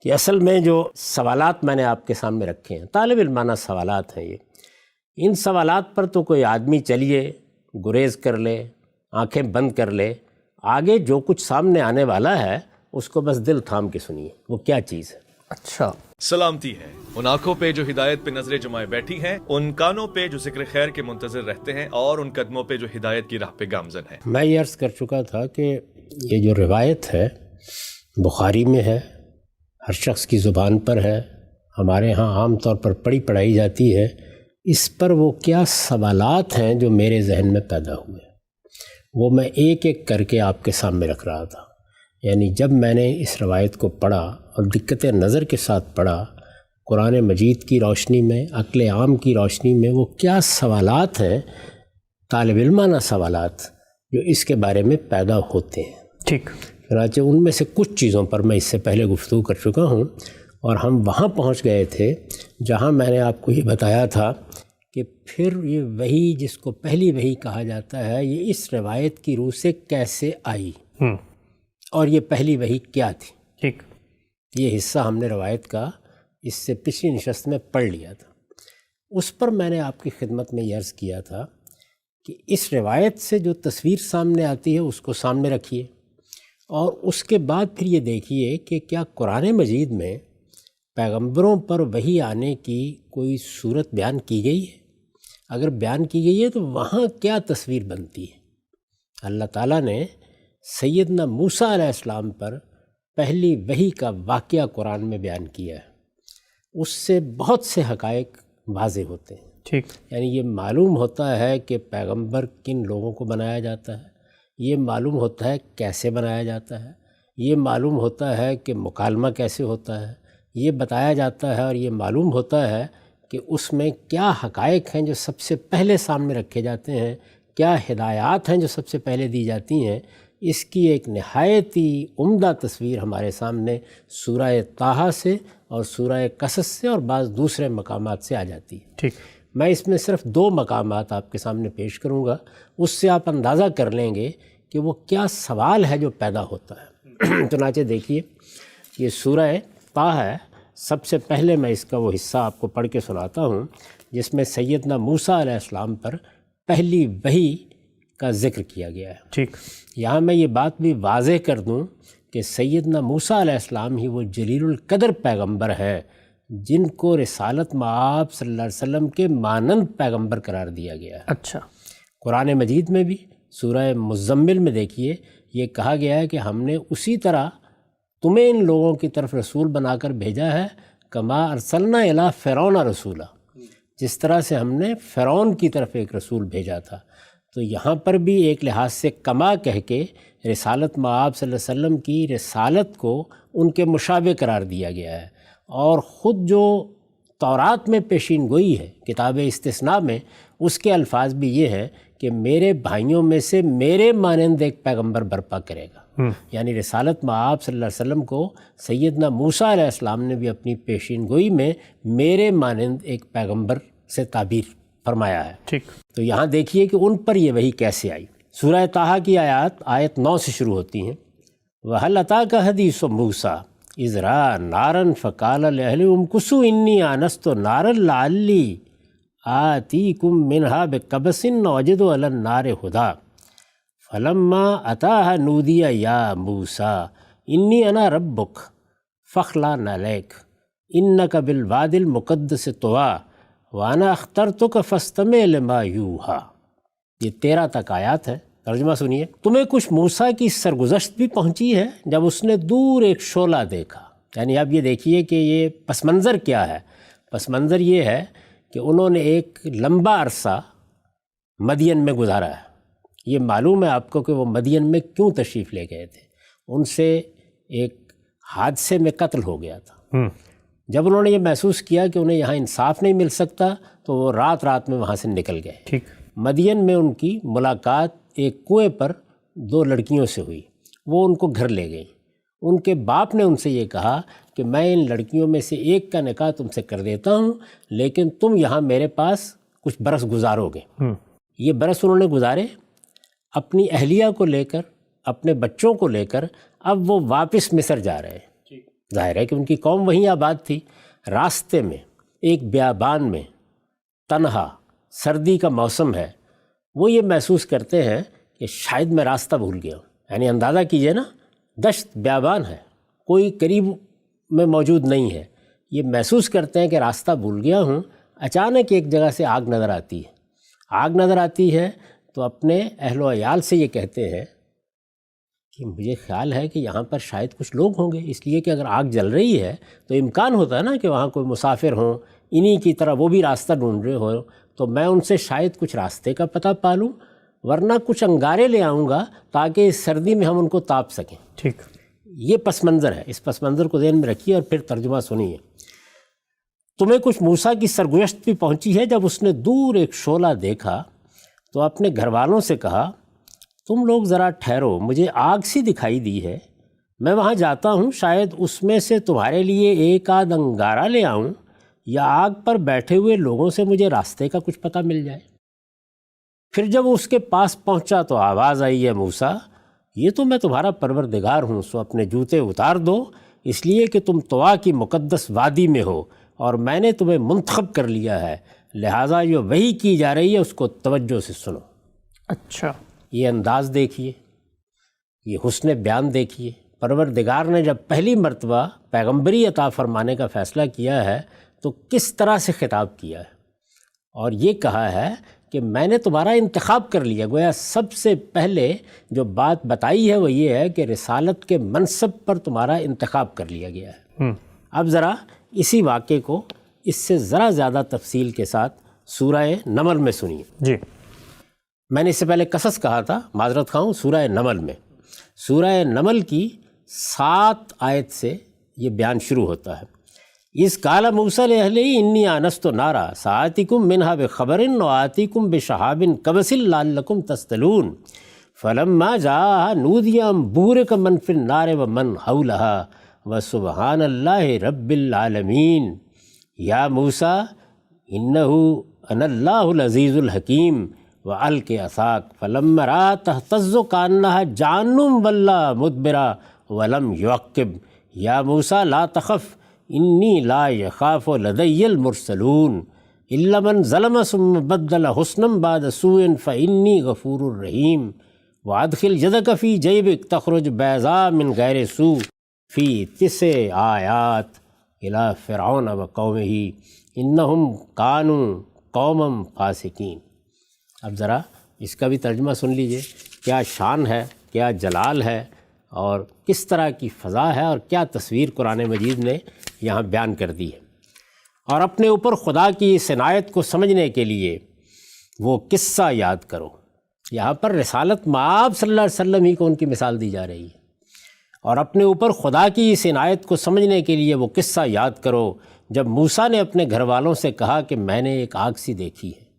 کہ اصل میں جو سوالات میں نے آپ کے سامنے رکھے ہیں، طالب علمانہ سوالات ہیں یہ، ان سوالات پر تو کوئی آدمی چلیے گریز کر لے، آنکھیں بند کر لے، آگے جو کچھ سامنے آنے والا ہے اس کو بس دل تھام کے سنیے، وہ کیا چیز ہے۔ اچھا، سلامتی ہے ان آنکھوں پہ جو ہدایت پہ نظریں جمائے بیٹھی ہیں، ان کانوں پہ جو ذکر خیر کے منتظر رہتے ہیں، اور ان قدموں پہ جو ہدایت کی راہ پہ گامزن ہیں۔ میں یہ عرض کر چکا تھا کہ یہ جو روایت ہے بخاری میں ہے، ہر شخص کی زبان پر ہے، ہمارے ہاں عام طور پر پڑھائی جاتی ہے، اس پر وہ کیا سوالات ہیں جو میرے ذہن میں پیدا ہوئے، وہ میں ایک ایک کر کے آپ کے سامنے رکھ رہا تھا۔ یعنی جب میں نے اس روایت کو پڑھا اور دقت نظر کے ساتھ پڑھا، قرآن مجید کی روشنی میں، عقل عام کی روشنی میں، وہ کیا سوالات ہیں، طالب علمانہ سوالات، جو اس کے بارے میں پیدا ہوتے ہیں۔ ٹھیک، چنانچہ ان میں سے کچھ چیزوں پر میں اس سے پہلے گفتگو کر چکا ہوں، اور ہم وہاں پہنچ گئے تھے جہاں میں نے آپ کو یہ بتایا تھا کہ پھر یہ وحی جس کو پہلی وحی کہا جاتا ہے، یہ اس روایت کی روح سے کیسے آئی، اور یہ پہلی وحی کیا تھی۔ ٹھیک، یہ حصہ ہم نے روایت کا اس سے پچھلی نشست میں پڑھ لیا تھا۔ اس پر میں نے آپ کی خدمت میں یہ عرض کیا تھا کہ اس روایت سے جو تصویر سامنے آتی ہے اس کو سامنے رکھیے، اور اس کے بعد پھر یہ دیکھیے کہ کیا قرآن مجید میں پیغمبروں پر وحی آنے کی کوئی صورت بیان کی گئی ہے۔ اگر بیان کی گئی ہے تو وہاں کیا تصویر بنتی ہے۔ اللہ تعالیٰ نے سیدنا موسیٰ علیہ السلام پر پہلی وحی کا واقعہ قرآن میں بیان کیا ہے، اس سے بہت سے حقائق واضح ہوتے ہیں۔ ٹھیک، یعنی یہ معلوم ہوتا ہے کہ پیغمبر کن لوگوں کو بنایا جاتا ہے، یہ معلوم ہوتا ہے کیسے بنایا جاتا ہے، یہ معلوم ہوتا ہے کہ مکالمہ کیسے ہوتا ہے، یہ بتایا جاتا ہے، اور یہ معلوم ہوتا ہے کہ اس میں کیا حقائق ہیں جو سب سے پہلے سامنے رکھے جاتے ہیں، کیا ہدایات ہیں جو سب سے پہلے دی جاتی ہیں۔ اس کی ایک نہایت ہی عمدہ تصویر ہمارے سامنے سورہ طٰہٰ سے اور سورہ قصص سے اور بعض دوسرے مقامات سے آ جاتی ہے۔ ٹھیک، میں اس میں صرف 2 مقامات آپ کے سامنے پیش کروں گا، اس سے آپ اندازہ کر لیں گے کہ وہ کیا سوال ہے جو پیدا ہوتا ہے۔ چنانچہ دیکھیے، یہ سورہ طٰہٰ ہے۔ سب سے پہلے میں اس کا وہ حصہ آپ کو پڑھ کے سناتا ہوں جس میں سیدنا موسیٰ علیہ السلام پر پہلی وحی کا ذکر کیا گیا ہے۔ ٹھیک، یہاں میں یہ بات بھی واضح کر دوں کہ سیدنا موسیٰ علیہ السلام ہی وہ جلیل القدر پیغمبر ہے جن کو رسالت مآب صلی اللہ علیہ وسلم کے مانند پیغمبر قرار دیا گیا ہے۔ اچھا، قرآن مجید میں بھی سورہ مزمل میں دیکھیے، یہ کہا گیا ہے کہ ہم نے اسی طرح تمہیں ان لوگوں کی طرف رسول بنا کر بھیجا ہے، کما ارسلنا الی فرعون رسولا، جس طرح سے ہم نے فرعون کی طرف ایک رسول بھیجا تھا۔ تو یہاں پر بھی ایک لحاظ سے کما کہہ کے رسالت مآب صلی اللہ علیہ وسلم کی رسالت کو ان کے مشابہ قرار دیا گیا ہے، اور خود جو تورات میں پیشین گوئی ہے کتاب استثناء میں، اس کے الفاظ بھی یہ ہیں کہ میرے بھائیوں میں سے میرے مانند ایک پیغمبر برپا کرے گا۔ یعنی رسالت مآب صلی اللہ علیہ وسلم کو سیدنا موسیٰ علیہ السلام نے بھی اپنی پیشین گوئی میں میرے مانند ایک پیغمبر سے تعبیر فرمایا ہے۔ ٹھیک، تو یہاں دیکھیے کہ ان پر یہ وحی کیسے آئی۔ سورہ طٰہٰ کی آیت 9 سے شروع ہوتی ہیں۔ وَهَلْ أَتَاكَ حَدِيثُ مُوسَىٰ إِذْ رَأَىٰ نَارًا فَقَالَ لِأَهْلِهِ امْكُثُوا إِنِّي آنَسْتُ نَارًا لَعَلِّي آتِيكُم مِّنْهَا بِقَبَسٍ أَوْ أَجِدُ عَلَى النَّارِ هُدًى فَلَمَّا أَتَاهَا نُودِيَ يَا مُوسَىٰ إِنِّي أَنَا رَبُّكَ فَاخْلَعْ نَعْلَيْكَ إِنَّكَ بِالْوَادِ الْمُقَدَّسِ طُوًى وَأَنَا اخْتَرْتُكَ فَاسْتَمِعْ لِمَا يُوحَىٰ۔ یہ 13 تک آیات ہے، ترجمہ سنیے۔ تمہیں کچھ موسیٰ کی سرگزشت بھی پہنچی ہے جب اس نے دور ایک شعلہ دیکھا۔ یعنی اب یہ دیکھیے کہ یہ پس منظر کیا ہے۔ پس منظر یہ ہے کہ انہوں نے ایک لمبا عرصہ مدین میں گزارا ہے۔ یہ معلوم ہے آپ کو کہ وہ مدین میں کیوں تشریف لے گئے تھے، ان سے ایک حادثے میں قتل ہو گیا تھا۔ جب انہوں نے یہ محسوس کیا کہ انہیں یہاں انصاف نہیں مل سکتا تو وہ رات رات میں وہاں سے نکل گئے۔ ٹھیک، مدین میں ان کی ملاقات ایک کنویں پر 2 لڑکیوں سے ہوئی، وہ ان کو گھر لے گئیں۔ ان کے باپ نے ان سے یہ کہا کہ میں ان لڑکیوں میں سے ایک کا نکاح تم سے کر دیتا ہوں، لیکن تم یہاں میرے پاس کچھ برس گزارو گے۔ یہ برس انہوں نے گزارے اپنی اہلیہ کو لے کر، اپنے بچوں کو لے کر۔ اب وہ واپس مصر جا رہے ہیں۔ ظاہر ہے کہ ان کی قوم وہیں آباد تھی۔ راستے میں ایک بیابان میں تنہا، سردی کا موسم ہے، وہ یہ محسوس کرتے ہیں کہ شاید میں راستہ بھول گیا ہوں۔ یعنی اندازہ کیجئے نا، دشت بیابان ہے، کوئی قریب میں موجود نہیں ہے، یہ محسوس کرتے ہیں کہ راستہ بھول گیا ہوں۔ اچانک ایک جگہ سے آگ نظر آتی ہے، آگ نظر آتی ہے تو اپنے اہل و عیال سے یہ کہتے ہیں کہ مجھے خیال ہے کہ یہاں پر شاید کچھ لوگ ہوں گے، اس لیے کہ اگر آگ جل رہی ہے تو امکان ہوتا ہے نا کہ وہاں کوئی مسافر ہوں، انہی کی طرح وہ بھی راستہ ڈھونڈ رہے ہو، تو میں ان سے شاید کچھ راستے کا پتہ پالوں، ورنہ کچھ انگارے لے آؤں گا تاکہ اس سردی میں ہم ان کو تاپ سکیں۔ ٹھیک، یہ پس منظر ہے، اس پس منظر کو ذہن میں رکھیے اور پھر ترجمہ سنیے۔ تمہیں کچھ موسیٰ کی سرگزشت بھی پہنچی ہے جب اس نے دور ایک شعلہ دیکھا تو اپنے گھر والوں سے کہا، تم لوگ ذرا ٹھہرو، مجھے آگ سی دکھائی دی ہے، میں وہاں جاتا ہوں، شاید اس میں سے تمہارے لیے ایک آدھ انگارہ لے آؤں یا آگ پر بیٹھے ہوئے لوگوں سے مجھے راستے کا کچھ پتہ مل جائے۔ پھر جب وہ اس کے پاس پہنچا تو آواز آئی ہے، موسیٰ یہ تو میں تمہارا پروردگار ہوں، سو اپنے جوتے اتار دو، اس لیے کہ تم طوا کی مقدس وادی میں ہو اور میں نے تمہیں منتخب کر لیا ہے، لہٰذا جو وحی کی جا رہی ہے اس کو توجہ سے سنو۔ اچھا، یہ انداز دیکھیے، یہ حسن بیان دیکھیے۔ پروردگار نے جب پہلی مرتبہ پیغمبری عطا فرمانے کا فیصلہ کیا ہے تو کس طرح سے خطاب کیا ہے، اور یہ کہا ہے کہ میں نے تمہارا انتخاب کر لیا۔ گویا سب سے پہلے جو بات بتائی ہے وہ یہ ہے کہ رسالت کے منصب پر تمہارا انتخاب کر لیا گیا ہے۔ اب ذرا اسی واقعے کو اس سے ذرا زیادہ تفصیل کے ساتھ سورہ نمل میں سنیے۔ جی، میں نے اس سے پہلے قصص کہا تھا، معذرت خواہ ہوں، سورہ نمل میں۔ سورہ نمل کی 7 آیت سے یہ بیان شروع ہوتا ہے۔ اذ قال موسیٰ لأہلہ انی آنست نارا سآتیکم منہا بخبر وآتیکم بشہاب قبس لعلکم تصطلون فلما جاءها نودی ان بورک من فی النار ومن حولها وسبحان اللہ رب العالمین یا موسیٰ انہ انا اللہ العزیز الحکیم وَأَلْقِ عَصَاكَ فَلَمَّا رَأَىٰ تَهْتَزُّ كَأَنَّهَا جَانٌّ وَلَّىٰ مُدْبِرًا وَلَمْ يُعَقِّبْ يَا مُوسَىٰ لَا تَخَفْ إِنِّي لَا يَخَافُ لَدَيَّ الْمُرْسَلُونَ إِلَّا مَنْ ظَلَمَ ثُمَّ بَدَّلَ حُسْنًا بَعْدَ سُوءٍ فَإِنِّي غَفُورٌ رَحِيمٌ وَأَدْخِلْ يَدَكَ فِي جَيْبِكَ تَخْرُجْ بَيْضَاءَ مِنْ غَيْرِ سُوءٍ فِي 9 آیات إِلَىٰ فِرْعَوْنَ وَقَوْمِهِ إِنَّهُمْ كَانُوا قَوْمًا فَاسِقِينَ۔ اب ذرا اس کا بھی ترجمہ سن لیجئے، کیا شان ہے، کیا جلال ہے، اور کس طرح کی فضا ہے، اور کیا تصویر قرآن مجید نے یہاں بیان کر دی ہے۔ اور اپنے اوپر خدا کی اس عنایت کو سمجھنے کے لیے وہ قصہ یاد کرو۔ یہاں پر رسالت مآب صلی اللہ علیہ وسلم ہی کو ان کی مثال دی جا رہی ہے، اور اپنے اوپر خدا کی اس عنایت کو سمجھنے کے لیے وہ قصہ یاد کرو جب موسیٰ نے اپنے گھر والوں سے کہا کہ میں نے ایک آگ سی دیکھی ہے،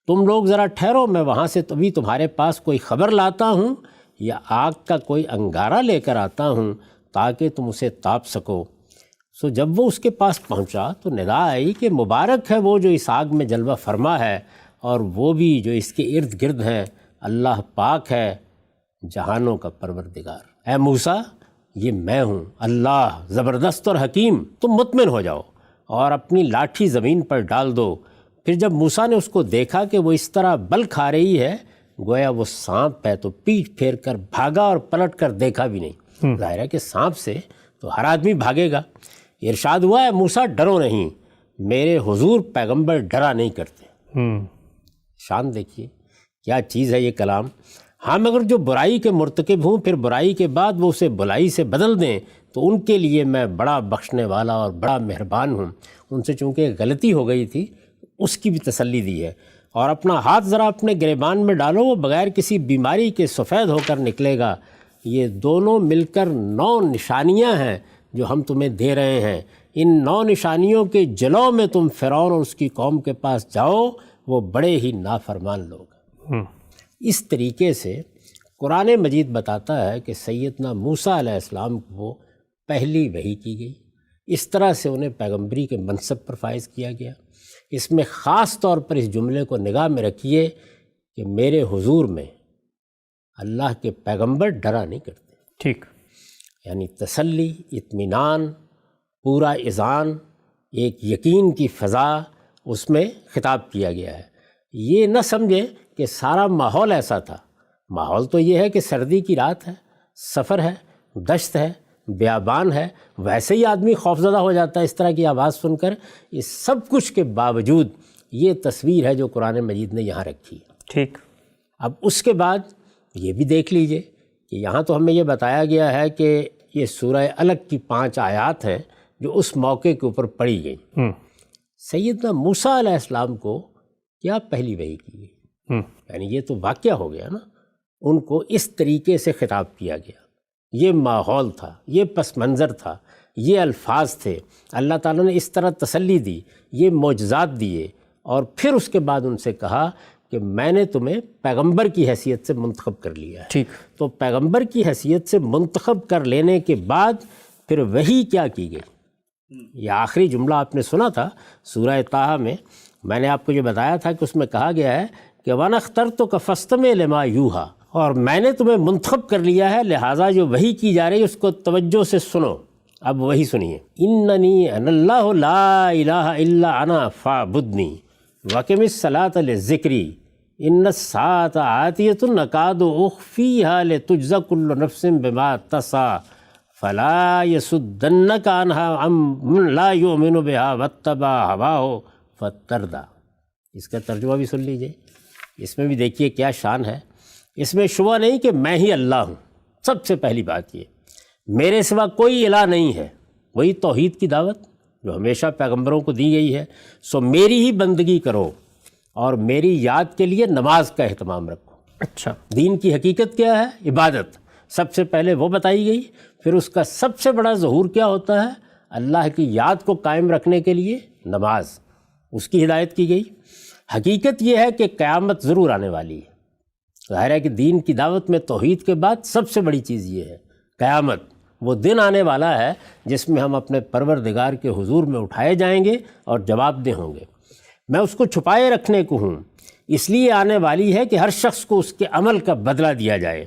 تم لوگ ذرا ٹھہرو، میں وہاں سے تبھی تمہارے پاس کوئی خبر لاتا ہوں یا آگ کا کوئی انگارہ لے کر آتا ہوں تاکہ تم اسے تاپ سکو۔ سو جب وہ اس کے پاس پہنچا تو ندا آئی کہ مبارک ہے وہ جو اس آگ میں جلوہ فرما ہے، اور وہ بھی جو اس کے ارد گرد ہیں، اللہ پاک ہے جہانوں کا پروردگار۔ اے موسیٰ، یہ میں ہوں اللہ زبردست اور حکیم، تم مطمئن ہو جاؤ اور اپنی لاٹھی زمین پر ڈال دو۔ پھر جب موسیٰ نے اس کو دیکھا کہ وہ اس طرح بل کھا رہی ہے گویا وہ سانپ ہے، تو پیٹھ پھیر کر بھاگا اور پلٹ کر دیکھا بھی نہیں۔ ظاہر ہے کہ سانپ سے تو ہر آدمی بھاگے گا۔ ارشاد ہوا ہے موسیٰ ڈرو نہیں، میرے حضور پیغمبر ڈرا نہیں کرتے۔ شان دیکھیے کیا چیز ہے یہ کلام۔ ہم اگر جو برائی کے مرتکب ہوں پھر برائی کے بعد وہ اسے بلائی سے بدل دیں تو ان کے لیے میں بڑا بخشنے والا اور بڑا مہربان ہوں۔ ان سے چونکہ غلطی ہو گئی تھی اس کی بھی تسلی دی ہے۔ اور اپنا ہاتھ ذرا اپنے گریبان میں ڈالو، وہ بغیر کسی بیماری کے سفید ہو کر نکلے گا۔ یہ دونوں مل کر 9 نشانیاں ہیں جو ہم تمہیں دے رہے ہیں۔ ان 9 نشانیوں کے جلو میں تم فرعون اور اس کی قوم کے پاس جاؤ، وہ بڑے ہی نافرمان لوگ۔ اس طریقے سے قرآن مجید بتاتا ہے کہ سیدنا موسیٰ علیہ السلام کو پہلی وحی کی گئی، اس طرح سے انہیں پیغمبری کے منصب پر فائز کیا گیا۔ اس میں خاص طور پر اس جملے کو نگاہ میں رکھیے کہ میرے حضور میں اللہ کے پیغمبر ڈرا نہیں کرتے۔ ٹھیک، یعنی تسلی، اطمینان پورا اذعان، ایک یقین کی فضا اس میں خطاب کیا گیا ہے۔ یہ نہ سمجھے کہ سارا ماحول ایسا تھا۔ ماحول تو یہ ہے کہ سردی کی رات ہے، سفر ہے، دشت ہے، بیابان ہے، ویسے ہی آدمی خوفزدہ ہو جاتا ہے اس طرح کی آواز سن کر۔ اس سب کچھ کے باوجود یہ تصویر ہے جو قرآن مجید نے یہاں رکھی ہے۔ ٹھیک۔ اب اس کے بعد یہ بھی دیکھ لیجئے کہ یہاں تو ہمیں یہ بتایا گیا ہے کہ یہ سورہ الگ کی 5 آیات ہیں جو اس موقع کے اوپر پڑھی گئی۔ سیدنا موسیٰ علیہ السلام کو کیا پہلی وحی کی گئی؟ یعنی یہ تو واقعہ ہو گیا نا، ان کو اس طریقے سے خطاب کیا گیا، یہ ماحول تھا، یہ پس منظر تھا، یہ الفاظ تھے، اللہ تعالیٰ نے اس طرح تسلی دی، یہ معجزات دیے، اور پھر اس کے بعد ان سے کہا کہ میں نے تمہیں پیغمبر کی حیثیت سے منتخب کر لیا ہے۔ ٹھیک۔ تو پیغمبر کی حیثیت سے منتخب کر لینے کے بعد پھر وحی کیا کی گئی؟ یہ آخری جملہ آپ نے سنا تھا سورہ طٰہٰ میں نے آپ کو یہ بتایا تھا کہ اس میں کہا گیا ہے کہ وَأَنَا اخْتَرْتُكَ فَاسْتَمِعْ لِمَا يُوحَىٰ، اور میں نے تمہیں منتخب کر لیا ہے، لہٰذا جو وحی کی جا رہی ہے اس کو توجہ سے سنو۔ اب وہی سنیے، اِنَّنِي أَنَا اللَّهُ لَا إِلَٰهَ إِلَّا أَنَا فَاعْبُدْنِي وَأَقِمِ الصَّلَاةَ لِذِكْرِي إِنَّ السَّاعَةَ آتِيَةٌ أَكَادُ أُخْفِيهَا لِتُجْزَىٰ كُلُّ نَفْسٍ بِمَا تَسْعَىٰ فَلَا يَصُدَّنَّكَ عَنْهَا مَن لَّا يُؤْمِنُ بِهَا وَاتَّبَعَ هَوَاهُ فَتَرْدَىٰ۔ اس کا ترجمہ بھی سن لیجئے، اس میں بھی دیکھیے کیا شان ہے۔ اس میں شبہ نہیں کہ میں ہی اللہ ہوں، سب سے پہلی بات یہ، میرے سوا کوئی الہ نہیں ہے، وہی توحید کی دعوت جو ہمیشہ پیغمبروں کو دی گئی ہے۔ سو میری ہی بندگی کرو اور میری یاد کے لیے نماز کا اہتمام رکھو۔ اچھا، دین کی حقیقت کیا ہے؟ عبادت سب سے پہلے وہ بتائی گئی، پھر اس کا سب سے بڑا ظہور کیا ہوتا ہے؟ اللہ کی یاد کو قائم رکھنے کے لیے نماز، اس کی ہدایت کی گئی۔ حقیقت یہ ہے کہ قیامت ضرور آنے والی ہے۔ ظاہر ہے کہ دین کی دعوت میں توحید کے بعد سب سے بڑی چیز یہ ہے قیامت، وہ دن آنے والا ہے جس میں ہم اپنے پروردگار کے حضور میں اٹھائے جائیں گے اور جواب دہ ہوں گے۔ میں اس کو چھپائے رکھنے کو ہوں، اس لیے آنے والی ہے کہ ہر شخص کو اس کے عمل کا بدلہ دیا جائے۔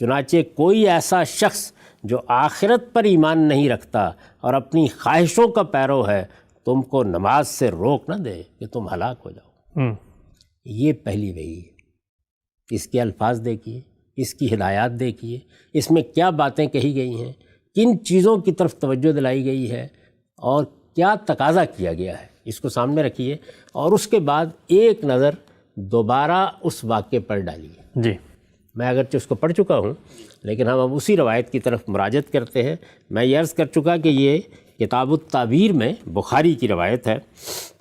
چنانچہ کوئی ایسا شخص جو آخرت پر ایمان نہیں رکھتا اور اپنی خواہشوں کا پیرو ہے تم کو نماز سے روک نہ دے کہ تم ہلاک ہو جاؤ۔ یہ پہلی وحی ہے۔ اس کے الفاظ دیکھیے، اس کی ہدایات دیکھیے، اس میں کیا باتیں کہی گئی ہیں، کن چیزوں کی طرف توجہ دلائی گئی ہے اور کیا تقاضا کیا گیا ہے، اس کو سامنے رکھیے، اور اس کے بعد ایک نظر دوبارہ اس واقعے پر ڈالیے۔ جی، میں اگرچہ اس کو پڑھ چکا ہوں لیکن ہم اب اسی روایت کی طرف مراجعت کرتے ہیں۔ میں یہ عرض کر چکا کہ یہ کتاب التعبیر میں بخاری کی روایت ہے،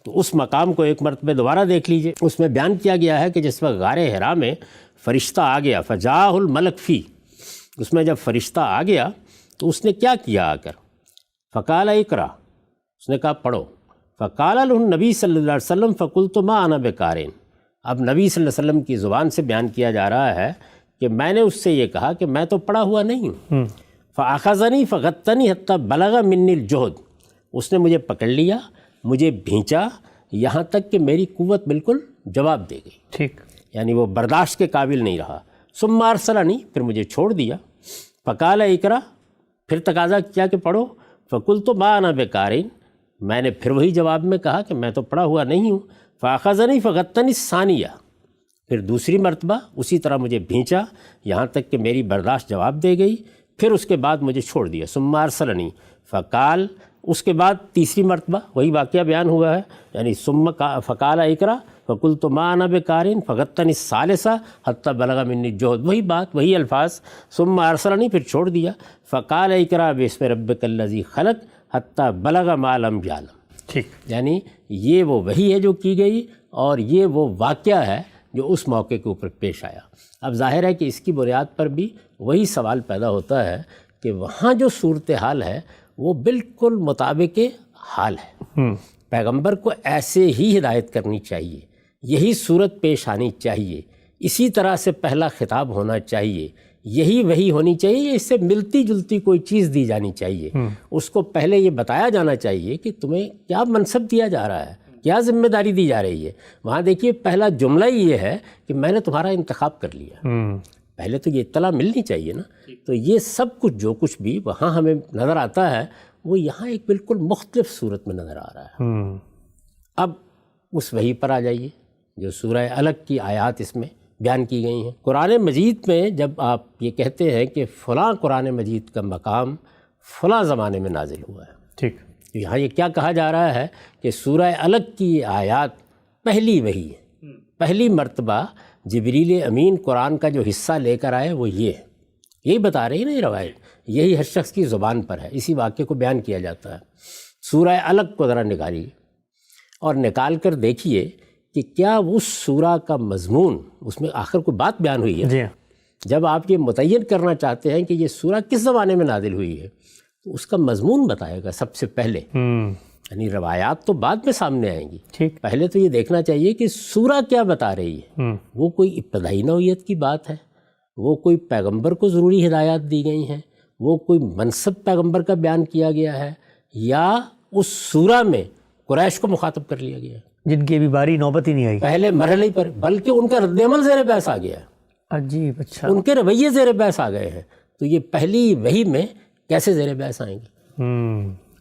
تو اس مقام کو ایک مرتبہ دوبارہ دیکھ لیجئے۔ اس میں بیان کیا گیا ہے کہ جس وقت غار حرا میں فرشتہ آ گیا، فجاءہ الملک فی، اس میں جب فرشتہ آ گیا تو اس نے کیا کیا آ کر؟ فقال اقرا، اس نے کہا پڑھو۔ فقال له النبی صلی اللہ علیہ وسلم فقلت ما انا بقارئ۔ اب نبی صلی اللہ علیہ وسلم کی زبان سے بیان کیا جا رہا ہے کہ میں نے اس سے یہ کہا کہ میں تو پڑھا ہوا نہیں ہوں۔ فاخذنی فغطنی حتی بلغ منی الجہد، اس نے مجھے پکڑ لیا، مجھے بھینچا، یہاں تک کہ میری قوت بالکل جواب دے گئی، ٹھیک، یعنی وہ برداشت کے قابل نہیں رہا۔ ثم ارسلنی، پھر مجھے چھوڑ دیا۔ فقال اقرا، پھر تقاضا کیا کہ پڑھو۔ فقلت ما انا بقارئ، میں نے پھر وہی جواب میں کہا کہ میں تو پڑھا ہوا نہیں ہوں۔ فاخذنی فغطنی الثانیہ، پھر دوسری مرتبہ اسی طرح مجھے بھینچا یہاں تک کہ میری برداشت جواب دے گئی، پھر اس کے بعد مجھے چھوڑ دیا۔ ثم ارسلنی فقال، اس کے بعد تیسری مرتبہ وہی واقعہ بیان ہوا ہے، یعنی ثم فقال اقرا فقلت ما انا بقارئ فغطنی الثالثہ حتی بلغ منی الجہد، وہی بات، وہی الفاظ۔ ثم ارسلنی، پھر چھوڑ دیا۔ فقال اقرا باسم ربک الذی خلق حتی بلغ ما لم یعلم، ٹھیک، یعنی یہ وہ وحی ہے جو کی گئی اور یہ وہ واقعہ ہے جو اس موقع کے اوپر پیش آیا۔ اب ظاہر ہے کہ اس کی بنیاد پر بھی وہی سوال پیدا ہوتا ہے کہ وہاں جو صورتحال ہے وہ بالکل مطابق حال ہے۔ پیغمبر کو ایسے ہی ہدایت کرنی چاہیے، یہی صورت پیش آنی چاہیے، اسی طرح سے پہلا خطاب ہونا چاہیے، یہی وحی ہونی چاہیے، اس سے ملتی جلتی کوئی چیز دی جانی چاہیے۔ اس کو پہلے یہ بتایا جانا چاہیے کہ تمہیں کیا منصب دیا جا رہا ہے، کیا ذمہ داری دی جا رہی ہے۔ وہاں دیکھیے پہلا جملہ ہی یہ ہے کہ میں نے تمہارا انتخاب کر لیا، پہلے تو یہ اطلاع ملنی چاہیے نا۔ تو یہ سب کچھ جو کچھ بھی وہاں ہمیں نظر آتا ہے وہ یہاں ایک بالکل مختلف صورت میں نظر آ رہا ہے۔ اب اس وحی پر آ جائیے جو سورہ الگ کی آیات اس میں بیان کی گئی ہیں۔ قرآن مجید میں جب آپ یہ کہتے ہیں کہ فلاں قرآن مجید کا مقام فلاں زمانے میں نازل ہوا ہے، ٹھیک، تو یہاں یہ کیا کہا جا رہا ہے کہ سورہ الگ کی آیات پہلی وحی ہے، پہلی مرتبہ جبریل امین قرآن کا جو حصہ لے کر آئے وہ یہ ہے، یہی بتا رہی ہے نا یہ روایت، یہی ہر شخص کی زبان پر ہے، اسی واقعے کو بیان کیا جاتا ہے۔ سورہ الگ کو ذرا نکالیے اور نکال کر دیکھیے کہ کیا اس سورہ کا مضمون، اس میں آخر کوئی بات بیان ہوئی ہے؟ جی، جب آپ یہ متعین کرنا چاہتے ہیں کہ یہ سورہ کس زمانے میں نازل ہوئی ہے تو اس کا مضمون بتائے گا سب سے پہلے، یعنی روایات تو بعد میں سامنے آئیں گی، ٹھیک، پہلے تو یہ دیکھنا چاہیے کہ سورہ کیا بتا رہی ہے۔ وہ کوئی ابتدائی نوعیت کی بات ہے، وہ کوئی پیغمبر کو ضروری ہدایات دی گئی ہیں، وہ کوئی منصب پیغمبر کا بیان کیا گیا ہے، یا اس سورہ میں قریش کو مخاطب کر لیا گیا ہے جن کی ابھی باری نوبت ہی نہیں آئی۔ پہلے مرحلے پر، بلکہ ان کا رد عمل زیر بحث آ گیا ہے، عجیب، اچھا، ان کے رویے زیر بحث آ گئے ہیں، تو یہ پہلی وحی میں کیسے زیر بحث آئیں گے؟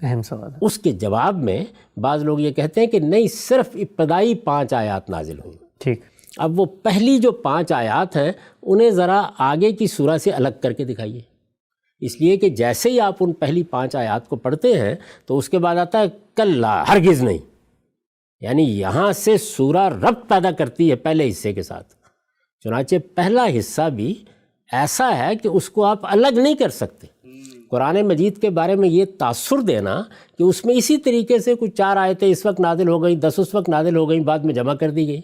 اہم سوال ہے۔ اس کے جواب میں بعض لوگ یہ کہتے ہیں کہ نہیں، صرف ابتدائی 5 آیات نازل ہوئیں۔ ٹھیک، اب وہ پہلی جو 5 آیات ہیں انہیں ذرا آگے کی سورہ سے الگ کر کے دکھائیے، اس لیے کہ جیسے ہی آپ ان پہلی 5 آیات کو پڑھتے ہیں تو اس کے بعد آتا ہے کلا، ہرگز نہیں، یعنی یہاں سے سورہ ربط پیدا کرتی ہے پہلے حصے کے ساتھ۔ چنانچہ پہلا حصہ بھی ایسا ہے کہ اس کو آپ الگ نہیں کر سکتے۔ قرآن مجید کے بارے میں یہ تاثر دینا کہ اس میں اسی طریقے سے کچھ 4 آیتیں اس وقت نازل ہو گئیں، 10 اس وقت نازل ہو گئیں، بعد میں جمع کر دی گئی۔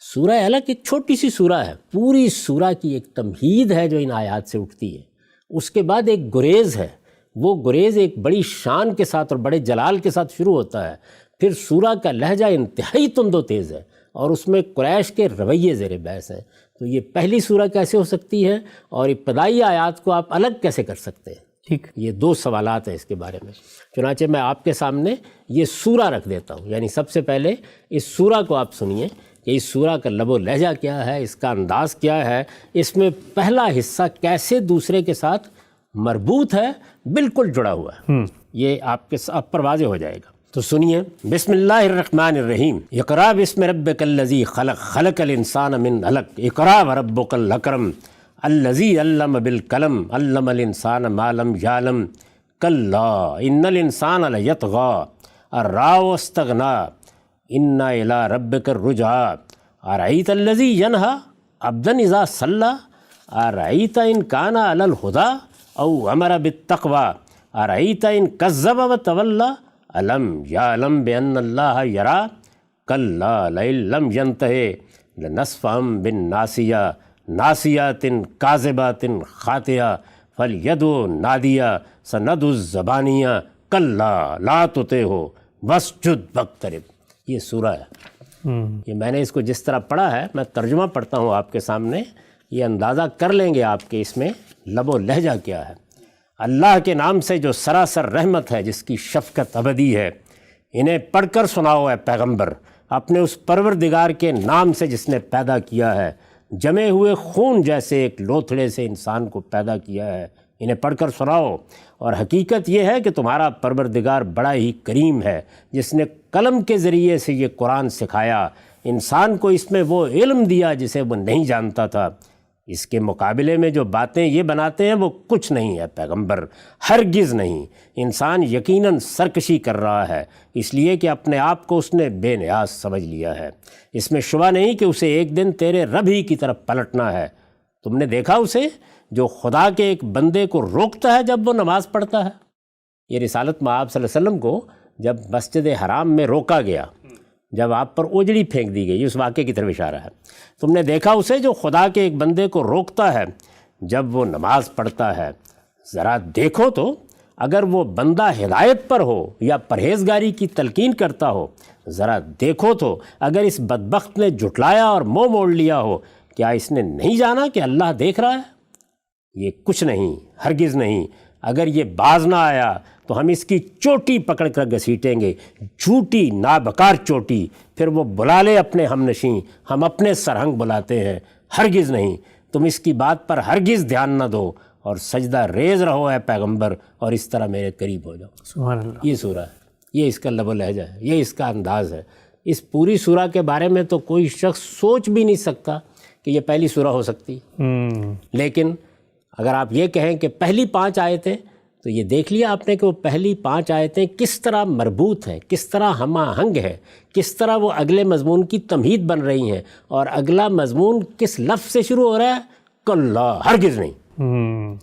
سورہ الگ ایک چھوٹی سی سورہ ہے، پوری سورہ کی ایک تمہید ہے جو ان آیات سے اٹھتی ہے۔ اس کے بعد ایک گریز ہے، وہ گریز ایک بڑی شان کے ساتھ اور بڑے جلال کے ساتھ شروع ہوتا ہے۔ پھر سورہ کا لہجہ انتہائی تند و تیز ہے اور اس میں قریش کے رویے زیر بحث ہیں۔ تو یہ پہلی سورہ کیسے ہو سکتی ہے اور ابتدائی آیات کو آپ الگ کیسے کر سکتے ہیں؟ ٹھیک، یہ 2 سوالات ہیں اس کے بارے میں۔ چنانچہ میں آپ کے سامنے یہ سورہ رکھ دیتا ہوں، یعنی سب سے پہلے اس سورہ کو آپ سنیے کہ اس سورہ کا لب و لہجہ کیا ہے، اس کا انداز کیا ہے، اس میں پہلا حصہ کیسے دوسرے کے ساتھ مربوط ہے، بالکل جڑا ہوا ہے، یہ آپ پر واضح ہو جائے گا۔ تو سنیے، بسم اللہ الرحمن الرحیم، اقرا بسم ربک الذی خلق، خلق الانسان من علق، اقرا وربک الاکرم الذی علم بالقلم، علم الانسان ما لم یعلم، کلا ان الانسان لیطغی ان رآہ استغنی، ان الی ربک الرجعی، ارأیت الذی ینہی عبدا اذا صلی، ارأیت ان کان علی الہدی او امر بالتقوی، ارأیت ان کذب وتولی، الم یعلم بان اللہ یری، کلا لئن لم ینتہ لنسفعا بالناصیہ، ناصیۃ کاذبۃ خاطئہ، فلیدع نادیہ سندع الزبانیہ، کلا لا تطعہ واسجد واقترب۔ یہ سورہ ہے، یہ میں نے اس کو جس طرح پڑھا ہے، میں ترجمہ پڑھتا ہوں آپ کے سامنے، یہ اندازہ کر لیں گے آپ کے اس میں لب و لہجہ کیا ہے۔ اللہ کے نام سے جو سراسر رحمت ہے، جس کی شفقت ابدی ہے، انہیں پڑھ کر سناؤ اے پیغمبر، اپنے اس پروردگار کے نام سے جس نے پیدا کیا ہے، جمے ہوئے خون جیسے ایک لوتھڑے سے انسان کو پیدا کیا ہے، انہیں پڑھ کر سناؤ۔ اور حقیقت یہ ہے کہ تمہارا پروردگار بڑا ہی کریم ہے، جس نے قلم کے ذریعے سے یہ قرآن سکھایا، انسان کو اس میں وہ علم دیا جسے وہ نہیں جانتا تھا۔ اس کے مقابلے میں جو باتیں یہ بناتے ہیں وہ کچھ نہیں ہے پیغمبر، ہرگز نہیں۔ انسان یقیناً سرکشی کر رہا ہے، اس لیے کہ اپنے آپ کو اس نے بے نیاز سمجھ لیا ہے۔ اس میں شبہ نہیں کہ اسے ایک دن تیرے رب ہی کی طرف پلٹنا ہے۔ تم نے دیکھا اسے جو خدا کے ایک بندے کو روکتا ہے جب وہ نماز پڑھتا ہے؟ یہ رسالت مآب صلی اللہ علیہ وسلم کو جب مسجد حرام میں روکا گیا، جب آپ پر اوجڑی پھینک دی گئی، اس واقعے کی طرف اشارہ ہے۔ تم نے دیکھا اسے جو خدا کے ایک بندے کو روکتا ہے جب وہ نماز پڑھتا ہے؟ ذرا دیکھو تو، اگر وہ بندہ ہدایت پر ہو یا پرہیزگاری کی تلقین کرتا ہو، ذرا دیکھو تو اگر اس بدبخت نے جھٹلایا اور منہ موڑ لیا ہو، کیا اس نے نہیں جانا کہ اللہ دیکھ رہا ہے؟ یہ کچھ نہیں، ہرگز نہیں۔ اگر یہ باز نہ آیا تو ہم اس کی چوٹی پکڑ کر گھسیٹیں گے، جھوٹی نابکار چوٹی۔ پھر وہ بلا لے اپنے ہم نشیں، ہم اپنے سرہنگ بلاتے ہیں۔ ہرگز نہیں، تم اس کی بات پر ہرگز دھیان نہ دو، اور سجدہ ریز رہو اے پیغمبر اور اس طرح میرے قریب ہو جاؤ۔ سبحان اللہ۔ یہ سورہ ہے، یہ اس کا لب و لہجہ ہے، یہ اس کا انداز ہے۔ اس پوری سورہ کے بارے میں تو کوئی شخص سوچ بھی نہیں سکتا کہ یہ پہلی سورہ ہو سکتی، لیکن اگر آپ یہ کہیں کہ پہلی 5 آیتیں، تو یہ دیکھ لیا آپ نے کہ وہ پہلی 5 آیتیں کس طرح مربوط ہیں، کس طرح ہم آہنگ ہے، کس طرح وہ اگلے مضمون کی تمہید بن رہی ہیں، اور اگلا مضمون کس لفظ سے شروع ہو رہا ہے؟ کلا، ہرگز نہیں۔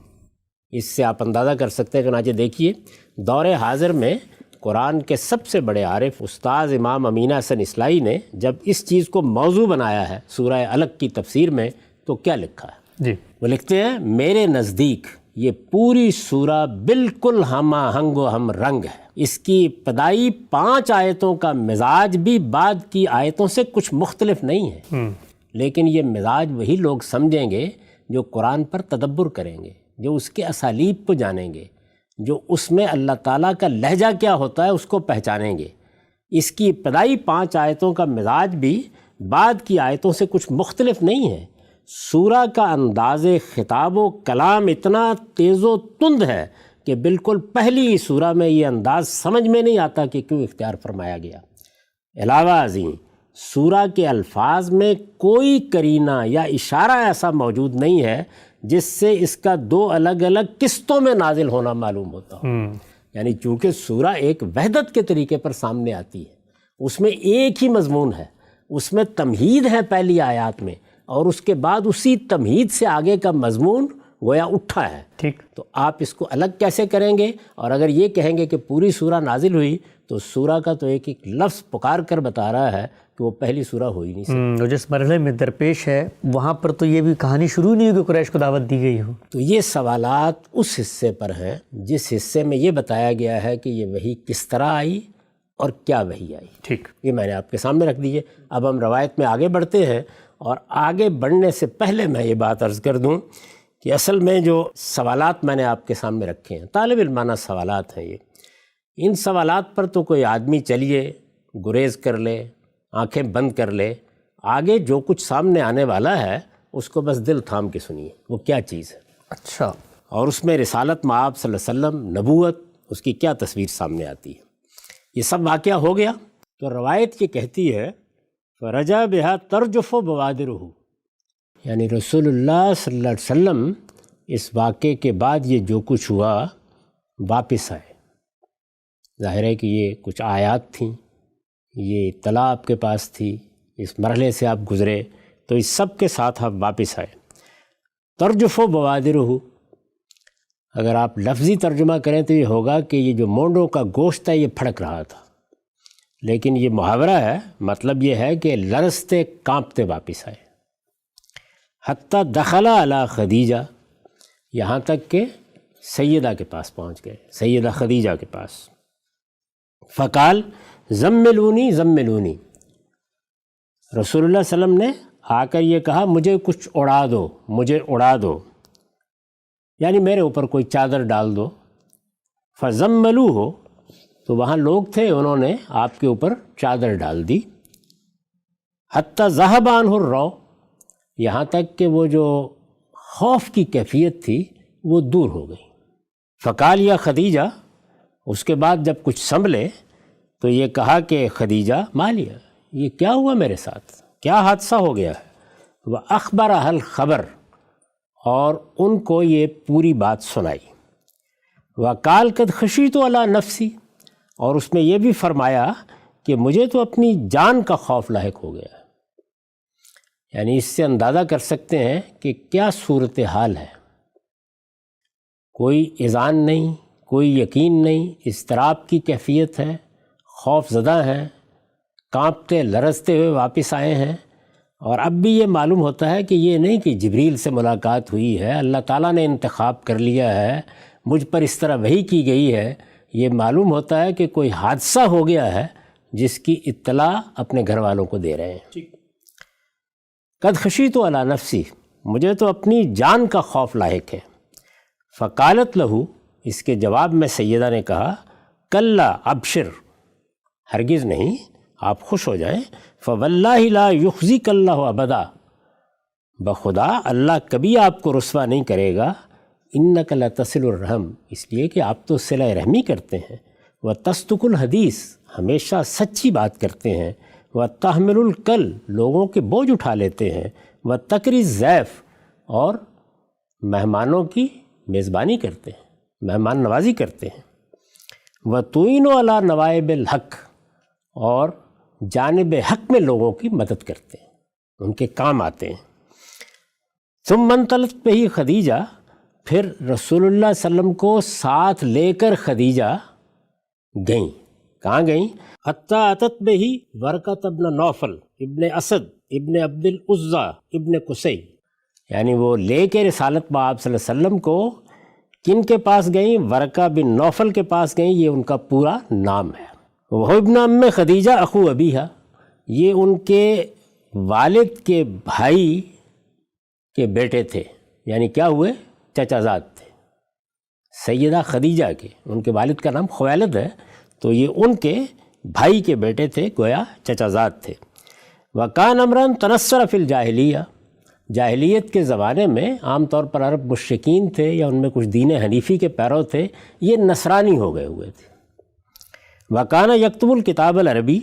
اس سے آپ اندازہ کر سکتے ہیں۔ چنانچہ دیکھیے دور حاضر میں قرآن کے سب سے بڑے عارف استاذ امام امین حسن اصلاحی نے جب اس چیز کو موضوع بنایا ہے سورہ علق کی تفسیر میں، تو کیا لکھا ہے؟ جی، وہ لکھتے ہیں میرے نزدیک یہ پوری سورہ بالکل ہم آہنگ و ہم رنگ ہے۔ اس کی ابتدائی 5 آیتوں کا مزاج بھی بعد کی آیتوں سے کچھ مختلف نہیں ہے، لیکن یہ مزاج وہی لوگ سمجھیں گے جو قرآن پر تدبر کریں گے، جو اس کے اسالیب کو جانیں گے، جو اس میں اللہ تعالیٰ کا لہجہ کیا ہوتا ہے اس کو پہچانیں گے۔ اس کی ابتدائی 5 آیتوں کا مزاج بھی بعد کی آیتوں سے کچھ مختلف نہیں ہے۔ سورہ کا انداز خطاب و کلام اتنا تیز و تند ہے کہ بالکل پہلی سورہ میں یہ انداز سمجھ میں نہیں آتا کہ کیوں اختیار فرمایا گیا۔ علاوہ ازیں سورہ کے الفاظ میں کوئی قرینہ یا اشارہ ایسا موجود نہیں ہے جس سے اس کا 2 الگ الگ قسطوں میں نازل ہونا معلوم ہوتا ہو۔ یعنی چونکہ سورہ ایک وحدت کے طریقے پر سامنے آتی ہے، اس میں ایک ہی مضمون ہے، اس میں تمہید ہے پہلی آیات میں، اور اس کے بعد اسی تمہید سے آگے کا مضمون گویا اٹھا ہے۔ ٹھیک، تو آپ اس کو الگ کیسے کریں گے؟ اور اگر یہ کہیں گے کہ پوری سورہ نازل ہوئی، تو سورہ کا تو ایک ایک لفظ پکار کر بتا رہا ہے کہ وہ پہلی سورہ ہو ہی نہیں سکتی۔ اور جس مرحلے میں درپیش ہے وہاں پر تو یہ بھی کہانی شروع نہیں ہوئی کہ قریش کو دعوت دی گئی ہو۔ تو یہ سوالات اس حصے پر ہیں جس حصے میں یہ بتایا گیا ہے کہ یہ وحی کس طرح آئی اور کیا وحی آئی۔ ٹھیک، یہ میں نے آپ کے سامنے رکھ دیجیے۔ اب ہم روایت میں آگے بڑھتے ہیں، اور آگے بڑھنے سے پہلے میں یہ بات عرض کر دوں کہ اصل میں جو سوالات میں نے آپ کے سامنے رکھے ہیں، طالب علمانہ سوالات ہیں یہ، ان سوالات پر تو کوئی آدمی چلیے گریز کر لے، آنکھیں بند کر لے، آگے جو کچھ سامنے آنے والا ہے اس کو بس دل تھام کے سنیے وہ کیا چیز ہے، اچھا، اور اس میں رسالت مآب صلی اللہ علیہ وسلم، نبوت، اس کی کیا تصویر سامنے آتی ہے۔ یہ سب واقعہ ہو گیا تو روایت یہ کہتی ہے فرجا بہا ترجف و بوادرہ، یعنی رسول اللہ صلی اللہ علیہ وسلم اس واقعے کے بعد یہ جو کچھ ہوا واپس آئے۔ ظاہر ہے کہ یہ کچھ آیات تھیں، یہ اطلاع آپ کے پاس تھی، اس مرحلے سے آپ گزرے، تو اس سب کے ساتھ آپ واپس آئے۔ ترجف و بوادرہ، اگر آپ لفظی ترجمہ کریں تو یہ ہوگا کہ یہ جو مونڈوں کا گوشت ہے یہ پھڑک رہا تھا، لیکن یہ محاورہ ہے، مطلب یہ ہے کہ لرزتے کانپتے واپس آئے۔ حتیٰ دخل علی خدیجہ، یہاں تک کہ سیدہ کے پاس پہنچ گئے، سیدہ خدیجہ کے پاس۔ فقال زملونی زملونی، رسول اللہ صلی اللہ علیہ وسلم نے آ کر یہ کہا مجھے کچھ اڑا دو، مجھے اڑا دو، یعنی میرے اوپر کوئی چادر ڈال دو۔ فزملوہ، تو وہاں لوگ تھے، انہوں نے آپ کے اوپر چادر ڈال دی۔ حتیٰ ذہب عنہ الرعب، یہاں تک کہ وہ جو خوف کی کیفیت تھی وہ دور ہو گئی۔ فقال یا خدیجہ، اس کے بعد جب کچھ سنبھلے تو یہ کہا کہ خدیجہ مالیا، یہ کیا ہوا میرے ساتھ، کیا حادثہ ہو گیا ہے؟ وہ اخبرہ الخبر، اور ان کو یہ پوری بات سنائی۔ وقال قد خشیت علی نفسی، اور اس میں یہ بھی فرمایا کہ مجھے تو اپنی جان کا خوف لاحق ہو گیا ہے۔ یعنی اس سے اندازہ کر سکتے ہیں کہ کیا صورتحال ہے، کوئی اذعان نہیں، کوئی یقین نہیں، اضطراب کی کیفیت ہے، خوف زدہ ہیں، کانپتے لرزتے ہوئے واپس آئے ہیں۔ اور اب بھی یہ معلوم ہوتا ہے کہ یہ نہیں کہ جبریل سے ملاقات ہوئی ہے، اللہ تعالیٰ نے انتخاب کر لیا ہے، مجھ پر اس طرح وحی کی گئی ہے، یہ معلوم ہوتا ہے کہ کوئی حادثہ ہو گیا ہے جس کی اطلاع اپنے گھر والوں کو دے رہے ہیں۔ قد خشیت علی نفسی، مجھے تو اپنی جان کا خوف لاحق ہے۔ فقالت لہو، اس کے جواب میں سیدہ نے کہا کلا ابشر، ہرگز نہیں، آپ خوش ہو جائیں۔ فواللہ لا یخزیک اللہ ابدا، بخدا اللہ کبھی آپ کو رسوا نہیں کرے گا۔ انک لتصل الرحم، اس لیے کہ آپ تو صلہ رحمی کرتے ہیں، و تصدق الحدیث، ہمیشہ سچی بات کرتے ہیں، و تحمل الکل، لوگوں کے بوجھ اٹھا لیتے ہیں، و تکری الضیف، اور مہمانوں کی میزبانی کرتے ہیں، مہمان نوازی کرتے ہیں، و تعین علی نوائب الحق، اور جانب حق میں لوگوں کی مدد کرتے ہیں، ان کے کام آتے ہیں۔ ثم منطلق پہ ہی خدیجہ، پھر رسول اللہ صلی اللہ علیہ وسلم کو ساتھ لے کر خدیجہ گئیں۔ کہاں گئیں؟ حتیٰ اتت بہ ورقۃ ابن نوفل ابن اسد ابن عبد العزیٰ ابن قصی، یعنی وہ لے کے رسالت میں آپ صلی اللہ علیہ وسلم کو کن کے پاس گئیں؟ ورقہ بن نوفل کے پاس گئیں، یہ ان کا پورا نام ہے۔ وہ ابن ام خدیجہ اخو ابیہا، یہ ان کے والد کے بھائی کے بیٹے تھے، یعنی کیا ہوئے؟ چچا زاد تھے سیدہ خدیجہ کے، ان کے والد کا نام خویلد ہے، تو یہ ان کے بھائی کے بیٹے تھے، گویا چچا زاد تھے۔ وکان امرن تنصر فی الجاہلیہ، جاہلیت کے زمانے میں عام طور پر عرب مشرکین تھے یا ان میں کچھ دین حنیفی کے پیرو تھے، یہ نصرانی ہو گئے ہوئے تھے۔ وکانہ یکتب الکتاب العربی،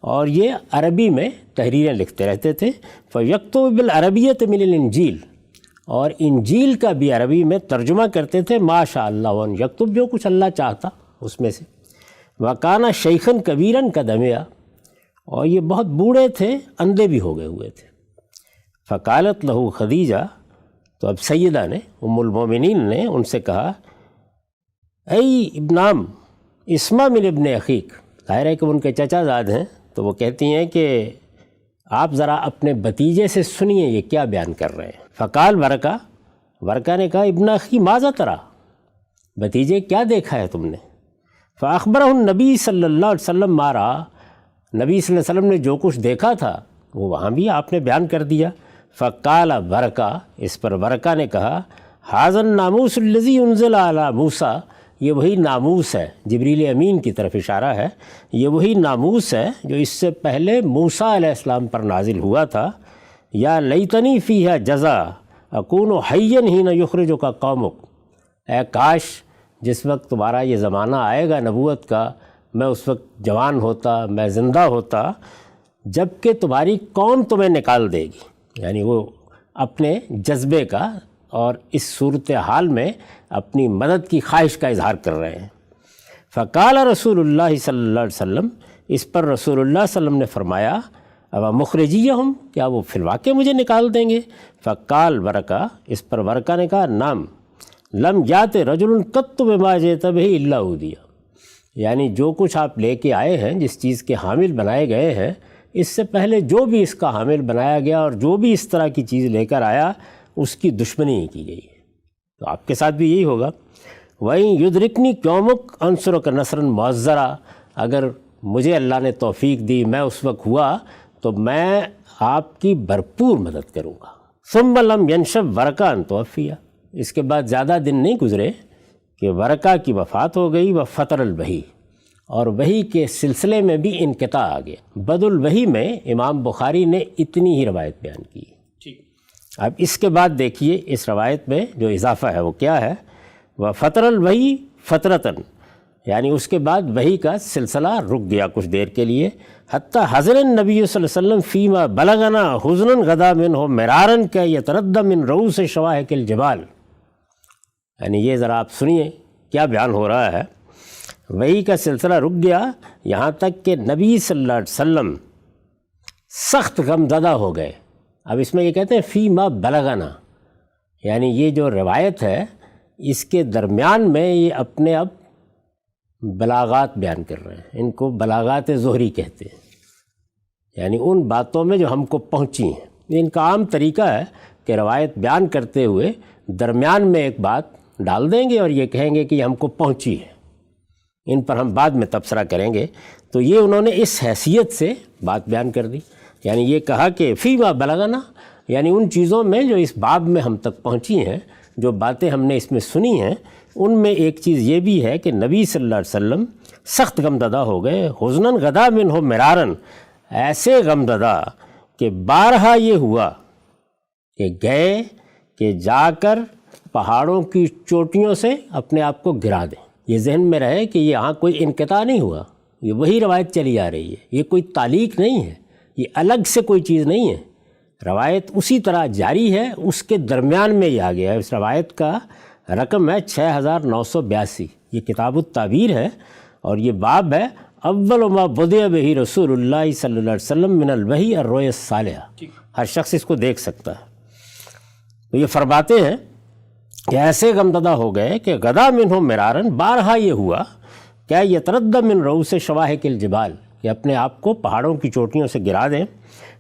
اور یہ عربی میں تحریریں لکھتے رہتے تھے۔ فیکتب بالعربیۃ من الانجیل، اور انجیل کا بھی عربی میں ترجمہ کرتے تھے، ماشاء اللہ ون یکتب، جو کچھ اللہ چاہتا اس میں سے۔ وکانہ شیخن کبیرن قدمیا، اور یہ بہت بوڑھے تھے، اندھے بھی ہو گئے ہوئے تھے۔ فقالت لہو خدیجہ، تو اب سیدہ نے، ام المومنین نے ان سے کہا، ای ابنام اسما من ابن اخیک، ظاہر ہے کہ ان کے چچا زاد ہیں، تو وہ کہتی ہیں کہ آپ ذرا اپنے بھتیجے سے سنیے یہ کیا بیان کر رہے ہیں۔ فقال ورقہ نے کہا، ابن اخی ماذا ترا، بھتیجے کیا دیکھا ہے تم نے؟ فاخبرہ النبی صلی اللہ علیہ وسلم ما رأى، نبی صلی اللہ علیہ وسلم نے جو کچھ دیکھا تھا وہ وہاں بھی آپ نے بیان کر دیا۔ فقال ورقہ، اس پر ورقہ نے کہا، ھذا الناموس الذی انزل علی موسیٰ، یہ وہی ناموس ہے، جبریل امین کی طرف اشارہ ہے، یہ وہی ناموس ہے جو اس سے پہلے موسیٰ علیہ السلام پر نازل ہوا تھا۔ یا لیتنی فیہا جزا اکون حیا حین یخرجک قومک، اے کاش جس وقت تمہارا یہ زمانہ آئے گا نبوت کا، میں اس وقت جوان ہوتا، میں زندہ ہوتا، جب کہ تمہاری قوم تمہیں نکال دے گی، یعنی وہ اپنے جذبے کا اور اس صورتحال میں اپنی مدد کی خواہش کا اظہار کر رہے ہیں۔ فقال رسول اللہ صلی اللہ علیہ وسلم، اس پر رسول اللہ صلی اللہ علیہ وسلم نے فرمایا، اب مخرجیہم، کیا وہ فی الواقع مجھے نکال دیں گے؟ فقال ورقہ، اس پر ورقہ نے کہا، نعم لم یات رجل قط بما جئت بہ الا اوذی، یعنی جو کچھ آپ لے کے آئے ہیں، جس چیز کے حامل بنائے گئے ہیں، اس سے پہلے جو بھی اس کا حامل بنایا گیا اور جو بھی اس طرح کی چیز لے کر آیا، اس کی دشمنی ہی کی گئی ہے، تو آپ کے ساتھ بھی یہی ہوگا۔ وَإِن يُدْرِكْنِي قَوْمُكَ أَنْصُرُكَ نَصْرًا مُعَزَّرًا، اگر مجھے اللہ نے توفیق دی، میں اس وقت ہوا، تو میں آپ کی بھرپور مدد کروں گا۔ ثُمَّ لَمْ يَنْشَبْ وَرَقَةٌ أَن تُوَفِّيَ، اس کے بعد زیادہ دن نہیں گزرے کہ ورقہ کی وفات ہو گئی، وَفَطَرَ الْوَحْيُ، اور وحی کے سلسلے میں بھی انقطاع آ گیا۔ بدء الوحی میں امام بخاری نے اتنی ہی روایت بیان کی ہے۔ اب اس کے بعد دیکھیے اس روایت میں جو اضافہ ہے وہ کیا ہے، وَفَطَرَ الْوَحْيُ فَطْرَةً، یعنی اس کے بعد وحی کا سلسلہ رک گیا کچھ دیر کے لیے۔ حتیٰ حضر النبی صلی اللہ علیہ وسلم فیما بلغنا حزنا غدا منہ مرارا کہ یتردد من رؤوس شواہق الجبال، یعنی یہ ذرا آپ سنیے کیا بیان ہو رہا ہے۔ وحی کا سلسلہ رک گیا یہاں تک کہ نبی صلی اللہ علیہ وسلم سخت غمزدہ ہو گئے۔ اب اس میں یہ کہتے ہیں فیما بلغنا، یعنی یہ جو روایت ہے اس کے درمیان میں یہ اپنے اب بلاغات بیان کر رہے ہیں، ان کو بلاغات ظہری کہتے ہیں، یعنی ان باتوں میں جو ہم کو پہنچی ہیں۔ یہ ان کا عام طریقہ ہے کہ روایت بیان کرتے ہوئے درمیان میں ایک بات ڈال دیں گے اور یہ کہیں گے کہ یہ ہم کو پہنچی ہے، ان پر ہم بعد میں تبصرہ کریں گے۔ تو یہ انہوں نے اس حیثیت سے بات بیان کر دی، یعنی یہ کہا کہ فیما بلغنا، یعنی ان چیزوں میں جو اس باب میں ہم تک پہنچی ہیں، جو باتیں ہم نے اس میں سنی ہیں، ان میں ایک چیز یہ بھی ہے کہ نبی صلی اللہ علیہ وسلم سخت غمزدہ ہو گئے، حزناً غدا منہ مرارن، ایسے غمزدہ کہ بارہا یہ ہوا کہ گئے کہ جا کر پہاڑوں کی چوٹیوں سے اپنے آپ کو گرا دیں۔ یہ ذہن میں رہے کہ یہاں کوئی انقطاع نہیں ہوا، یہ وہی روایت چلی آ رہی ہے، یہ کوئی تعلیق نہیں ہے، یہ الگ سے کوئی چیز نہیں ہے، روایت اسی طرح جاری ہے، اس کے درمیان میں یہ آ گیا ہے۔ اس روایت کا رقم ہے 6982، یہ کتاب التعبیر ہے اور یہ باب ہے اول ما بدأ بہ رسول اللہ صلی اللہ علیہ وسلم من الوحی الرؤیا الصالحہ۔ ہر شخص اس کو دیکھ سکتا ہے۔ تو یہ فرماتے ہیں کہ ایسے غمزدہ ہو گئے کہ غدا منہ مرارن، بارہا یہ ہوا کیا یتردد من رؤوس شواہق الجبال، کہ اپنے آپ کو پہاڑوں کی چوٹیوں سے گرا دیں۔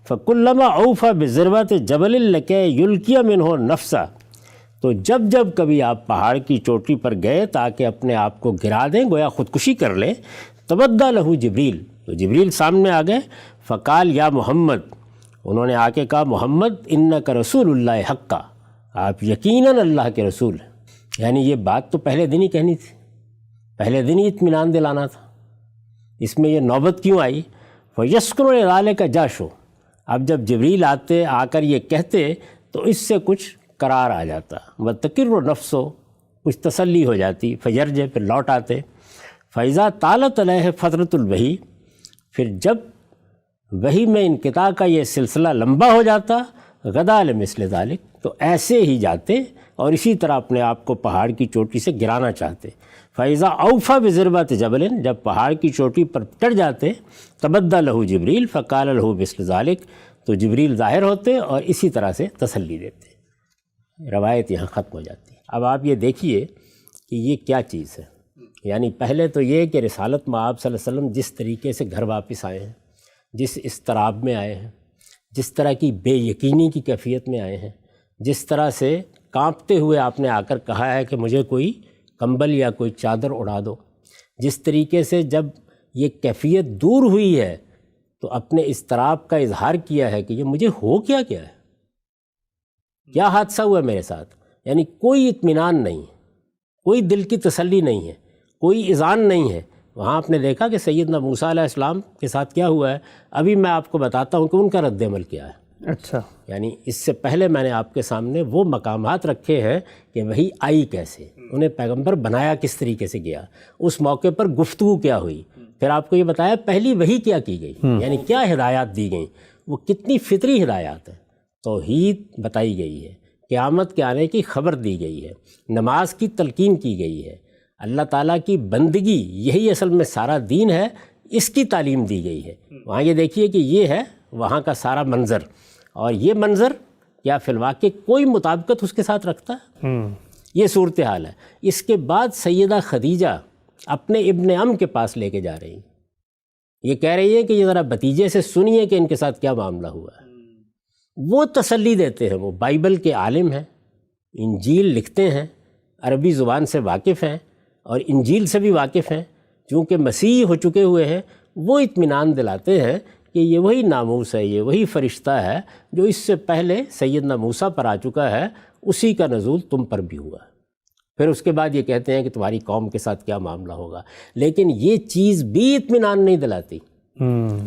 فکلما اوفى بذروۃ جبل لکہ یلقی منہ نفسہ، تو جب جب کبھی آپ پہاڑ کی چوٹی پر گئے تاکہ اپنے آپ کو گرا دیں، گویا خودکشی کر لیں، تبدى لہ جبریل، تو جبریل سامنے آ گئے۔ فقال یا محمد، انہوں نے آ کے کہا محمد انک رسول اللہ حقا، آپ یقیناً اللہ کے رسول ہیں۔ یعنی یہ بات تو پہلے دن ہی کہنی تھی، پہلے دن ہی اطمینان دلانا تھا، اس میں یہ نوبت کیوں آئی؟ فیسکر ذالک جاشو، اب جب جبریل آتے آ کر یہ کہتے تو اس سے کچھ قرار آ جاتا، وتقر نفسو، کچھ تسلی ہو جاتی، فیرجع، پھر لوٹ آتے۔ فیضا طالت علیہ فترۃ الوحی، پھر جب وحی میں انقطاع کا یہ سلسلہ لمبا ہو جاتا، غدا لمثل ذالک، تو ایسے ہی جاتے اور اسی طرح اپنے آپ کو پہاڑ کی چوٹی سے گرانا چاہتے۔ فیضا اوفى بذروۃ جبل، جب پہاڑ کی چوٹی پر چڑھ جاتے، تبدى لہ جبریل فقال لہ مثل ذالک، تو جبریل ظاہر ہوتے اور اسی طرح سے تسلی دیتے۔ روایت یہاں ختم ہو جاتی ہے۔ اب آپ یہ دیکھیے کہ یہ کیا چیز ہے، یعنی پہلے تو یہ کہ رسالت میں آپ صلی اللہ علیہ وسلم جس طریقے سے گھر واپس آئے ہیں، جس اضطراب میں آئے ہیں، جس طرح کی بے یقینی کی کیفیت میں آئے ہیں، جس طرح سے کانپتے ہوئے آپ نے آ کر کہا ہے کہ مجھے کوئی کمبل یا کوئی چادر اڑا دو، جس طریقے سے جب یہ کیفیت دور ہوئی ہے تو اپنے اضطراب کا اظہار کیا ہے کہ یہ مجھے ہو کیا ہے، کیا حادثہ ہوا میرے ساتھ، یعنی کوئی اطمینان نہیں ہے، کوئی دل کی تسلی نہیں ہے، کوئی اذعان نہیں ہے۔ وہاں آپ نے دیکھا کہ سیدنا موسیٰ علیہ السلام کے ساتھ کیا ہوا ہے، ابھی میں آپ کو بتاتا ہوں کہ ان کا رد عمل کیا ہے۔ اچھا، یعنی اس سے پہلے میں نے آپ کے سامنے وہ مقامات رکھے ہیں کہ وہی آئی کیسے، انہیں پیغمبر بنایا کس طریقے سے گیا، اس موقع پر گفتگو کیا ہوئی، پھر آپ کو یہ بتایا پہلی وحی کیا کی گئی، یعنی کیا ہدایات دی گئیں، وہ کتنی فطری ہدایات ہیں۔ توحید بتائی گئی ہے، قیامت کے آنے کی خبر دی گئی ہے، نماز کی تلقین کی گئی ہے، اللہ تعالیٰ کی بندگی یہی اصل میں سارا دین ہے، اس کی تعلیم دی گئی ہے۔ وہاں یہ دیکھیے کہ یہ ہے وہاں کا سارا منظر، اور یہ منظر کیا فی الواقع کوئی مطابقت اس کے ساتھ رکھتا ہے؟ یہ صورتحال ہے۔ اس کے بعد سیدہ خدیجہ اپنے ابن عم کے پاس لے کے جا رہی ہیں، یہ کہہ رہی ہے کہ یہ ذرا بھتیجے سے سنیے کہ ان کے ساتھ کیا معاملہ ہوا ہے۔ وہ تسلی دیتے ہیں، وہ بائبل کے عالم ہیں، انجیل لکھتے ہیں، عربی زبان سے واقف ہیں اور انجیل سے بھی واقف ہیں، چونکہ مسیح ہو چکے ہوئے ہیں، وہ اطمینان دلاتے ہیں کہ یہ وہی ناموس ہے، یہ وہی فرشتہ ہے جو اس سے پہلے سیدنا موسیٰ پر آ چکا ہے، اسی کا نزول تم پر بھی ہوا ہے۔ پھر اس کے بعد یہ کہتے ہیں کہ تمہاری قوم کے ساتھ کیا معاملہ ہوگا، لیکن یہ چیز بھی اطمینان نہیں دلاتی۔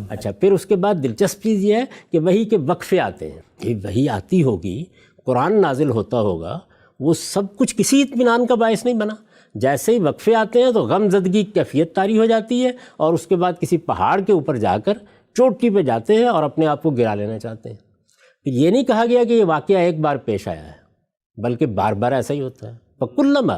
اچھا، پھر اس کے بعد دلچسپ چیز یہ ہے کہ وحی کے وقفے آتے ہیں، کہ وحی آتی ہوگی، قرآن نازل ہوتا ہوگا، وہ سب کچھ کسی اطمینان کا باعث نہیں بنا۔ جیسے ہی وقفے آتے ہیں تو غم زدگی کیفیت طاری ہو جاتی ہے، اور اس کے بعد کسی پہاڑ کے اوپر جا کر چوٹی پہ جاتے ہیں اور اپنے آپ کو گرا لینا چاہتے ہیں۔ پھر یہ نہیں کہا گیا کہ یہ واقعہ ایک بار پیش آیا ہے، بلکہ بار بار ایسا ہی ہوتا ہے۔ فکلما،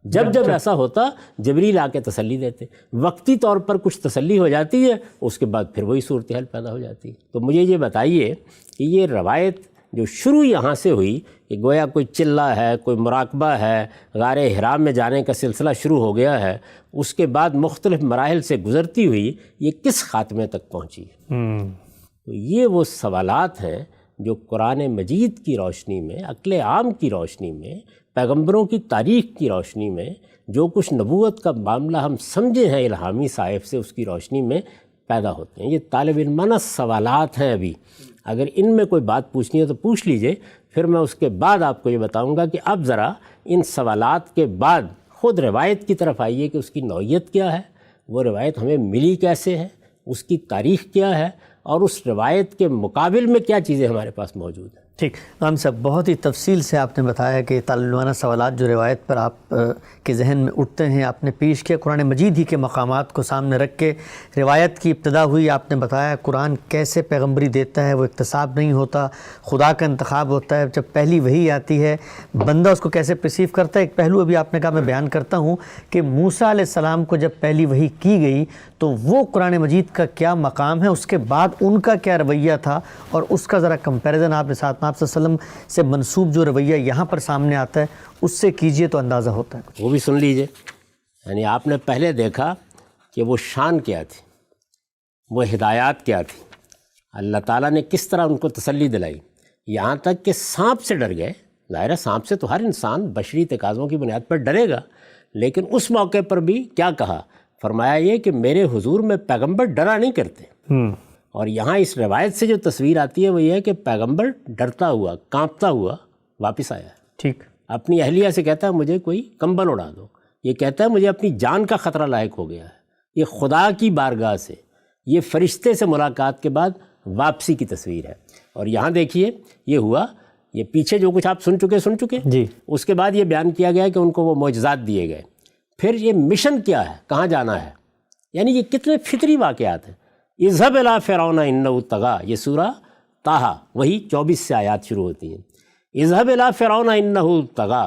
جب جب ایسا ہوتا جبریل آ کے تسلی دیتے، وقتی طور پر کچھ تسلی ہو جاتی ہے، اس کے بعد پھر وہی صورتحال پیدا ہو جاتی ہے۔ تو مجھے یہ بتائیے کہ یہ روایت جو شروع یہاں سے ہوئی کہ گویا کوئی چلہ ہے، کوئی مراقبہ ہے، غار حرام میں جانے کا سلسلہ شروع ہو گیا ہے، اس کے بعد مختلف مراحل سے گزرتی ہوئی یہ کس خاتمے تک پہنچی؟ تو یہ وہ سوالات ہیں جو قرآن مجید کی روشنی میں، عقل عام کی روشنی میں، پیغمبروں کی تاریخ کی روشنی میں، جو کچھ نبوت کا معاملہ ہم سمجھے ہیں الہامی صاحب سے، اس کی روشنی میں پیدا ہوتے ہیں۔ یہ طالب علمانہ سوالات ہیں۔ ابھی اگر ان میں کوئی بات پوچھنی ہے تو پوچھ لیجئے، پھر میں اس کے بعد آپ کو یہ بتاؤں گا کہ اب ذرا ان سوالات کے بعد خود روایت کی طرف آئیے کہ اس کی نوعیت کیا ہے، وہ روایت ہمیں ملی کیسے ہے، اس کی تاریخ کیا ہے، اور اس روایت کے مقابل میں کیا چیزیں ہمارے پاس موجود ہیں۔ ٹھیک غام صاحب، بہت ہی تفصیل سے آپ نے بتایا کہ تعلقانہ سوالات جو روایت پر آپ کے ذہن میں اٹھتے ہیں آپ نے پیش کیا، قرآن مجید ہی کے مقامات کو سامنے رکھ کے روایت کی ابتدا ہوئی۔ آپ نے بتایا قرآن کیسے پیغمبری دیتا ہے، وہ اکتساب نہیں ہوتا، خدا کا انتخاب ہوتا ہے۔ جب پہلی وحی آتی ہے بندہ اس کو کیسے پرسیو کرتا ہے۔ ایک پہلو ابھی آپ نے کہا، میں بیان کرتا ہوں کہ موسیٰ علیہ السلام کو جب پہلی وحی کی گئی تو وہ قرآن مجید کا کیا مقام ہے، اس کے بعد ان کا کیا رویہ تھا، اور اس کا ذرا کمپیریزن آپ نے ساتھ میں آپ صلی اللہ علیہ وسلم سے منسوب جو رویہ یہاں پر سامنے آتا ہے اس سے کیجئے تو اندازہ ہوتا ہے۔ وہ بھی سن لیجئے۔ یعنی آپ نے پہلے دیکھا کہ وہ شان کیا تھی، وہ ہدایات کیا تھی، اللہ تعالیٰ نے کس طرح ان کو تسلی دلائی، یہاں تک کہ سانپ سے ڈر گئے۔ ظاہر ہے سانپ سے تو ہر انسان بشری تقاضوں کی بنیاد پر ڈرے گا، لیکن اس موقع پر بھی کیا کہا، فرمایا یہ کہ میرے حضور میں پیغمبر ڈرا نہیں کرتے۔ اور یہاں اس روایت سے جو تصویر آتی ہے وہ یہ ہے کہ پیغمبر ڈرتا ہوا، کانپتا ہوا واپس آیا ہے۔ ٹھیک، اپنی اہلیہ سے کہتا ہے مجھے کوئی کمبل اڑا دو، یہ کہتا ہے مجھے اپنی جان کا خطرہ لاحق ہو گیا ہے۔ یہ خدا کی بارگاہ سے، یہ فرشتے سے ملاقات کے بعد واپسی کی تصویر ہے۔ اور یہاں دیکھیے یہ ہوا، یہ پیچھے جو کچھ آپ سن چکے جی، اس کے بعد یہ بیان کیا گیا کہ ان کو وہ معجزات دیے گئے۔ پھر یہ مشن کیا ہے، کہاں جانا ہے، یعنی یہ کتنے فطری واقعات ہیں۔ اذهب الى فرعون انه طغى، یہ سورہ طٰہٰ وہی 24 سے آیات شروع ہوتی ہیں۔ اذهب الى فرعون انه طغى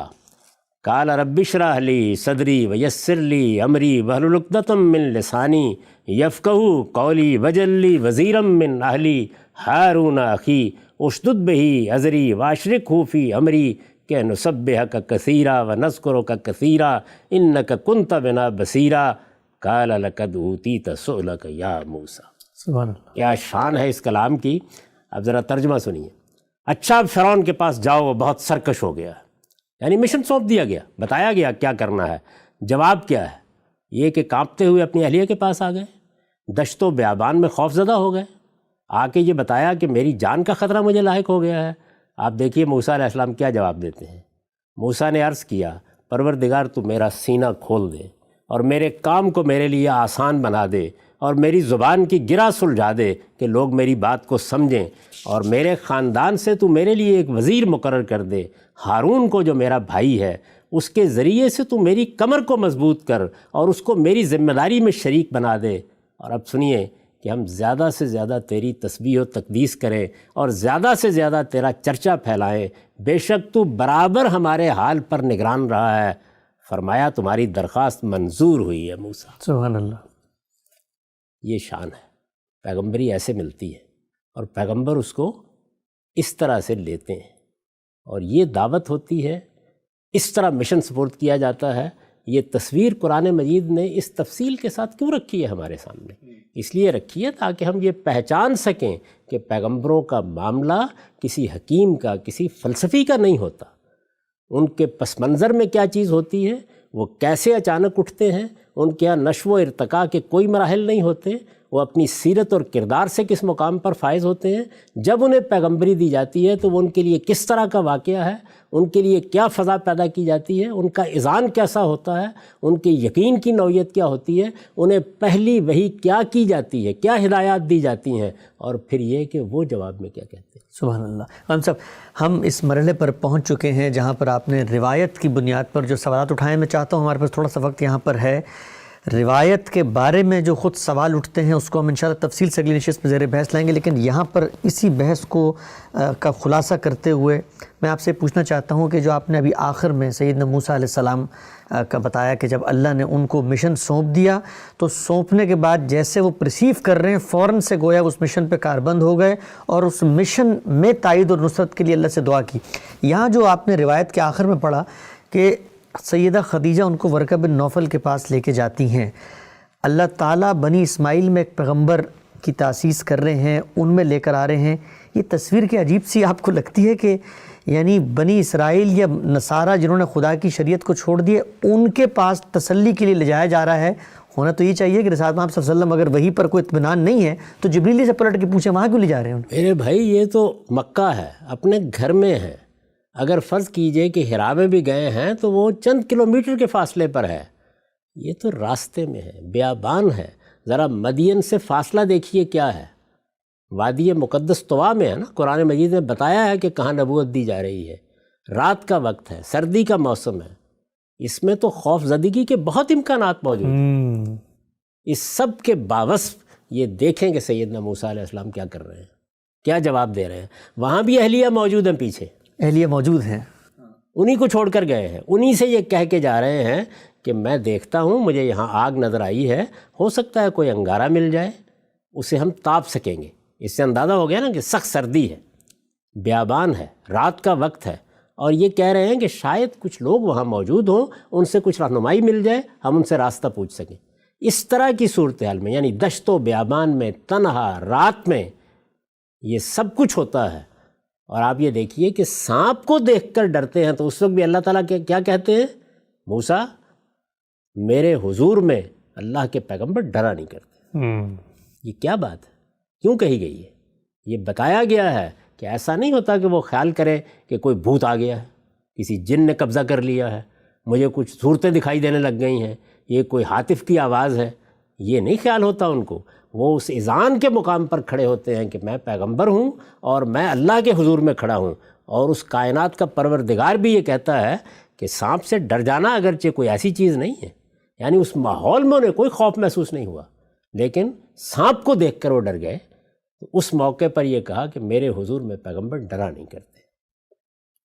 قال رب اشرح لي صدري ويسر لي امري واحلل عقدة من لساني يفقهوا قولي واجعل لي وزيرا من اهلي هارون اخي اشدد به ازري واشركه في امري كي نسبحك كثيرا ونذكرك كثيرا انك كنت بنا بصيرا قال لقد اوتيت سؤلك يا موسى۔ سبحان اللہ، کیا شان ہے اس کلام کی۔ اب ذرا ترجمہ سنیے۔ اچھا اب فرعون کے پاس جاؤ، وہ بہت سرکش ہو گیا ہے، یعنی مشن سونپ دیا گیا، بتایا گیا کیا کرنا ہے۔ جواب کیا ہے؟ یہ کہ کانپتے ہوئے اپنی اہلیہ کے پاس آ گئے، دشت و بیابان میں خوف زدہ ہو گئے، آ کے یہ بتایا کہ میری جان کا خطرہ مجھے لاحق ہو گیا ہے۔ آپ دیکھیے موسیٰ علیہ السلام کیا جواب دیتے ہیں۔ موسیٰ نے عرض کیا پروردگار تو میرا سینہ کھول دے اور میرے کام کو میرے لیے آسان بنا دے، اور میری زبان کی گرہ سلجھا دے کہ لوگ میری بات کو سمجھیں، اور میرے خاندان سے تو میرے لیے ایک وزیر مقرر کر دے، ہارون کو جو میرا بھائی ہے، اس کے ذریعے سے تو میری کمر کو مضبوط کر اور اس کو میری ذمہ داری میں شریک بنا دے۔ اور اب سنیے کہ ہم زیادہ سے زیادہ تیری تسبیح و تقدیس کریں اور زیادہ سے زیادہ تیرا چرچا پھیلائیں، بے شک تو برابر ہمارے حال پر نگران رہا ہے۔ فرمایا تمہاری درخواست منظور ہوئی ہے موسیٰ۔ سبحان اللہ، یہ شان ہے، پیغمبری ایسے ملتی ہے، اور پیغمبر اس کو اس طرح سے لیتے ہیں، اور یہ دعوت ہوتی ہے، اس طرح مشن سپورٹ کیا جاتا ہے۔ یہ تصویر قرآن مجید نے اس تفصیل کے ساتھ کیوں رکھی ہے ہمارے سامنے؟ اس لیے رکھی ہے تاکہ ہم یہ پہچان سکیں کہ پیغمبروں کا معاملہ کسی حکیم کا، کسی فلسفی کا نہیں ہوتا۔ ان کے پس منظر میں کیا چیز ہوتی ہے، وہ کیسے اچانک اٹھتے ہیں، ان کے یہاں نشو و ارتقاء کے کوئی مراحل نہیں ہوتے، وہ اپنی سیرت اور کردار سے کس مقام پر فائز ہوتے ہیں۔ جب انہیں پیغمبری دی جاتی ہے تو وہ ان کے لیے کس طرح کا واقعہ ہے، ان کے لیے کیا فضا پیدا کی جاتی ہے، ان کا اذعان کیسا ہوتا ہے، ان کے یقین کی نوعیت کیا ہوتی ہے، انہیں پہلی وحی کیا کی جاتی ہے، کیا ہدایات دی جاتی ہیں، اور پھر یہ کہ وہ جواب میں کیا کہتے ہیں۔ سبحان اللہ۔ غام صاحب، ہم اس مرحلے پر پہنچ چکے ہیں جہاں پر آپ نے روایت کی بنیاد پر جو سوالات اٹھائے، میں چاہتا ہوں ہمارے پاس تھوڑا سا وقت یہاں پر ہے، روایت کے بارے میں جو خود سوال اٹھتے ہیں اس کو ہم انشاءاللہ تفصیل سے اگلی نشست میں زیر بحث لائیں گے، لیکن یہاں پر اسی بحث کو کا خلاصہ کرتے ہوئے میں آپ سے پوچھنا چاہتا ہوں کہ جو آپ نے ابھی آخر میں سیدنا موسیٰ علیہ السلام کا بتایا کہ جب اللہ نے ان کو مشن سونپ دیا تو سونپنے کے بعد جیسے وہ پرسیو کر رہے ہیں فوراً سے گویا اس مشن پہ کاربند ہو گئے اور اس مشن میں تائید اور نصرت کے لیے اللہ سے دعا کی۔ یہاں جو آپ نے روایت کے آخر میں پڑھا کہ سیدہ خدیجہ ان کو ورقہ بن نوفل کے پاس لے کے جاتی ہیں، اللہ تعالیٰ بنی اسماعیل میں ایک پیغمبر کی تاسیس کر رہے ہیں، ان میں لے کر آ رہے ہیں، یہ تصویر کی عجیب سی آپ کو لگتی ہے کہ یعنی بنی اسرائیل یا نصارہ جنہوں نے خدا کی شریعت کو چھوڑ دیے ان کے پاس تسلی کے لیے لے جایا جا رہا ہے؟ ہونا تو یہ چاہیے کہ رسالت آپ صلی اللہ علیہ وسلم اگر وہی پر کوئی اطمینان نہیں ہے تو جبریل سے پلٹ کے پوچھیں وہاں کیوں لے جا رہے ہیں؟ میرے بھائی یہ تو مکہ ہے، اپنے گھر میں ہے، اگر فرض کیجئے کہ ہرا میں بھی گئے ہیں تو وہ چند کلومیٹر کے فاصلے پر ہے، یہ تو راستے میں ہے، بیابان ہے، ذرا مدین سے فاصلہ دیکھیے کیا ہے، وادی مقدس طوا میں ہے نا، قرآن مجید میں بتایا ہے کہ کہاں نبوت دی جا رہی ہے، رات کا وقت ہے، سردی کا موسم ہے، اس میں تو خوف زدگی کے بہت امکانات موجود ہیں۔ اس سب کے باوصف یہ دیکھیں کہ سیدنا موسیٰ علیہ السلام کیا کر رہے ہیں، کیا جواب دے رہے ہیں۔ وہاں بھی اہلیہ موجود ہیں، پیچھے اہلیہ موجود ہیں، انہی کو چھوڑ کر گئے ہیں، انہی سے یہ کہہ کے جا رہے ہیں کہ میں دیکھتا ہوں، مجھے یہاں آگ نظر آئی ہے، ہو سکتا ہے کوئی انگارہ مل جائے، اسے ہم تاپ سکیں گے۔ اس سے اندازہ ہو گیا نا کہ سخت سردی ہے، بیابان ہے، رات کا وقت ہے، اور یہ کہہ رہے ہیں کہ شاید کچھ لوگ وہاں موجود ہوں، ان سے کچھ رہنمائی مل جائے، ہم ان سے راستہ پوچھ سکیں۔ اس طرح کی صورتحال میں، یعنی دشت و بیابان میں، تنہا رات میں یہ سب کچھ ہوتا ہے، اور آپ یہ دیکھیے کہ سانپ کو دیکھ کر ڈرتے ہیں، تو اس وقت بھی اللہ تعالیٰ کیا کہتے ہیں؟ موسیٰ میرے حضور میں اللہ کے پیغمبر ڈرا نہیں کرتے۔ یہ کیا بات ہے؟ کیوں کہی گئی ہے؟ یہ بتایا گیا ہے کہ ایسا نہیں ہوتا کہ وہ خیال کرے کہ کوئی بھوت آ گیا ہے، کسی جن نے قبضہ کر لیا ہے، مجھے کچھ صورتیں دکھائی دینے لگ گئی ہیں، یہ کوئی ہاتف کی آواز ہے، یہ نہیں خیال ہوتا ان کو۔ وہ اس اذعان کے مقام پر کھڑے ہوتے ہیں کہ میں پیغمبر ہوں اور میں اللہ کے حضور میں کھڑا ہوں، اور اس کائنات کا پروردگار بھی یہ کہتا ہے کہ سانپ سے ڈر جانا اگرچہ کوئی ایسی چیز نہیں ہے، یعنی اس ماحول میں انہیں کوئی خوف محسوس نہیں ہوا، لیکن سانپ کو دیکھ کر وہ ڈر گئے۔ تو اس موقع پر یہ کہا کہ میرے حضور میں پیغمبر ڈرا نہیں کرتے۔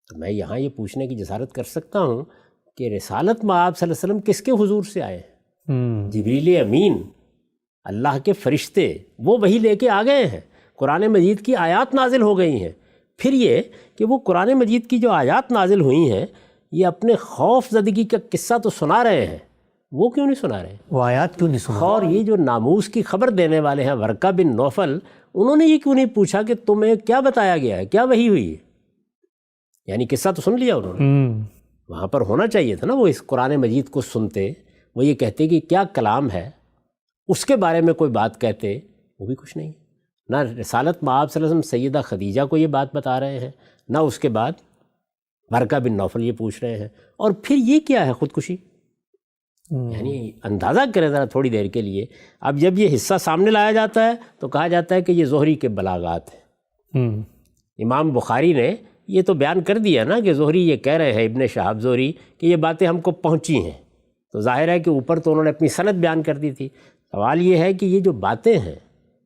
تو میں یہاں یہ پوچھنے کی جسارت کر سکتا ہوں کہ رسالت مآب صلی اللہ علیہ وسلم کس کے حضور سے آئے ہیں؟ جبریل امین، اللہ کے فرشتے، وہ وہی لے کے آ گئے ہیں، قرآن مجید کی آیات نازل ہو گئی ہیں۔ پھر یہ کہ وہ قرآن مجید کی جو آیات نازل ہوئی ہیں، یہ اپنے خوف زدگی کا قصہ تو سنا رہے ہیں، وہ کیوں نہیں سنا رہے؟ وہ آیات کیوں نہیں سنا؟ اور یہ جو ناموس کی خبر دینے والے ہیں ورقہ بن نوفل، انہوں نے یہ کیوں نہیں پوچھا کہ تمہیں کیا بتایا گیا ہے، کیا وحی ہوئی ہے؟ یعنی قصہ تو سن لیا انہوں نے، وہاں پر ہونا چاہیے تھا نا، وہ اس قرآن مجید کو سنتے، وہ یہ کہتے کہ کیا کلام ہے، اس کے بارے میں کوئی بات کہتے، وہ بھی کچھ نہیں۔ نہ رسالت مآب صلی اللہ علیہ وسلم سیدہ خدیجہ کو یہ بات بتا رہے ہیں، نہ اس کے بعد ورقہ بن نوفل یہ پوچھ رہے ہیں، اور پھر یہ کیا ہے؟ خودکشی۔ یعنی اندازہ کریں ذرا تھوڑی دیر کے لیے، اب جب یہ حصہ سامنے لایا جاتا ہے تو کہا جاتا ہے کہ یہ زہری کے بلاغات ہیں۔ امام بخاری نے یہ تو بیان کر دیا نا کہ زہری یہ کہہ رہے ہیں، ابن شہاب زہری، کہ یہ باتیں ہم کو پہنچی ہیں، تو ظاہر ہے کہ اوپر تو انہوں نے اپنی سند بیان کر دی تھی۔ سوال یہ ہے کہ یہ جو باتیں ہیں،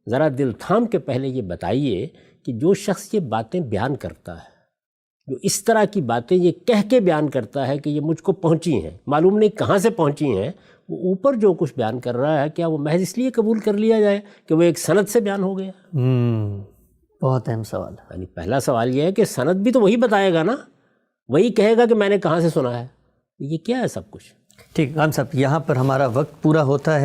ذرا دل تھام کے پہلے یہ بتائیے کہ جو شخص یہ باتیں بیان کرتا ہے، جو اس طرح کی باتیں یہ کہہ کے بیان کرتا ہے کہ یہ مجھ کو پہنچی ہیں، معلوم نہیں کہاں سے پہنچی ہیں، وہ اوپر جو کچھ بیان کر رہا ہے، کیا وہ محض اس لیے قبول کر لیا جائے کہ وہ ایک سند سے بیان ہو گیا؟ بہت اہم سوال ہے۔ یعنی پہلا سوال یہ ہے کہ سند بھی تو وہی بتائے گا نا، وہی کہے گا کہ میں نے کہاں سے سنا ہے، یہ کیا ہے سب کچھ؟ ٹھیک، خان صاحب، یہاں پر ہمارا وقت پورا ہوتا ہے۔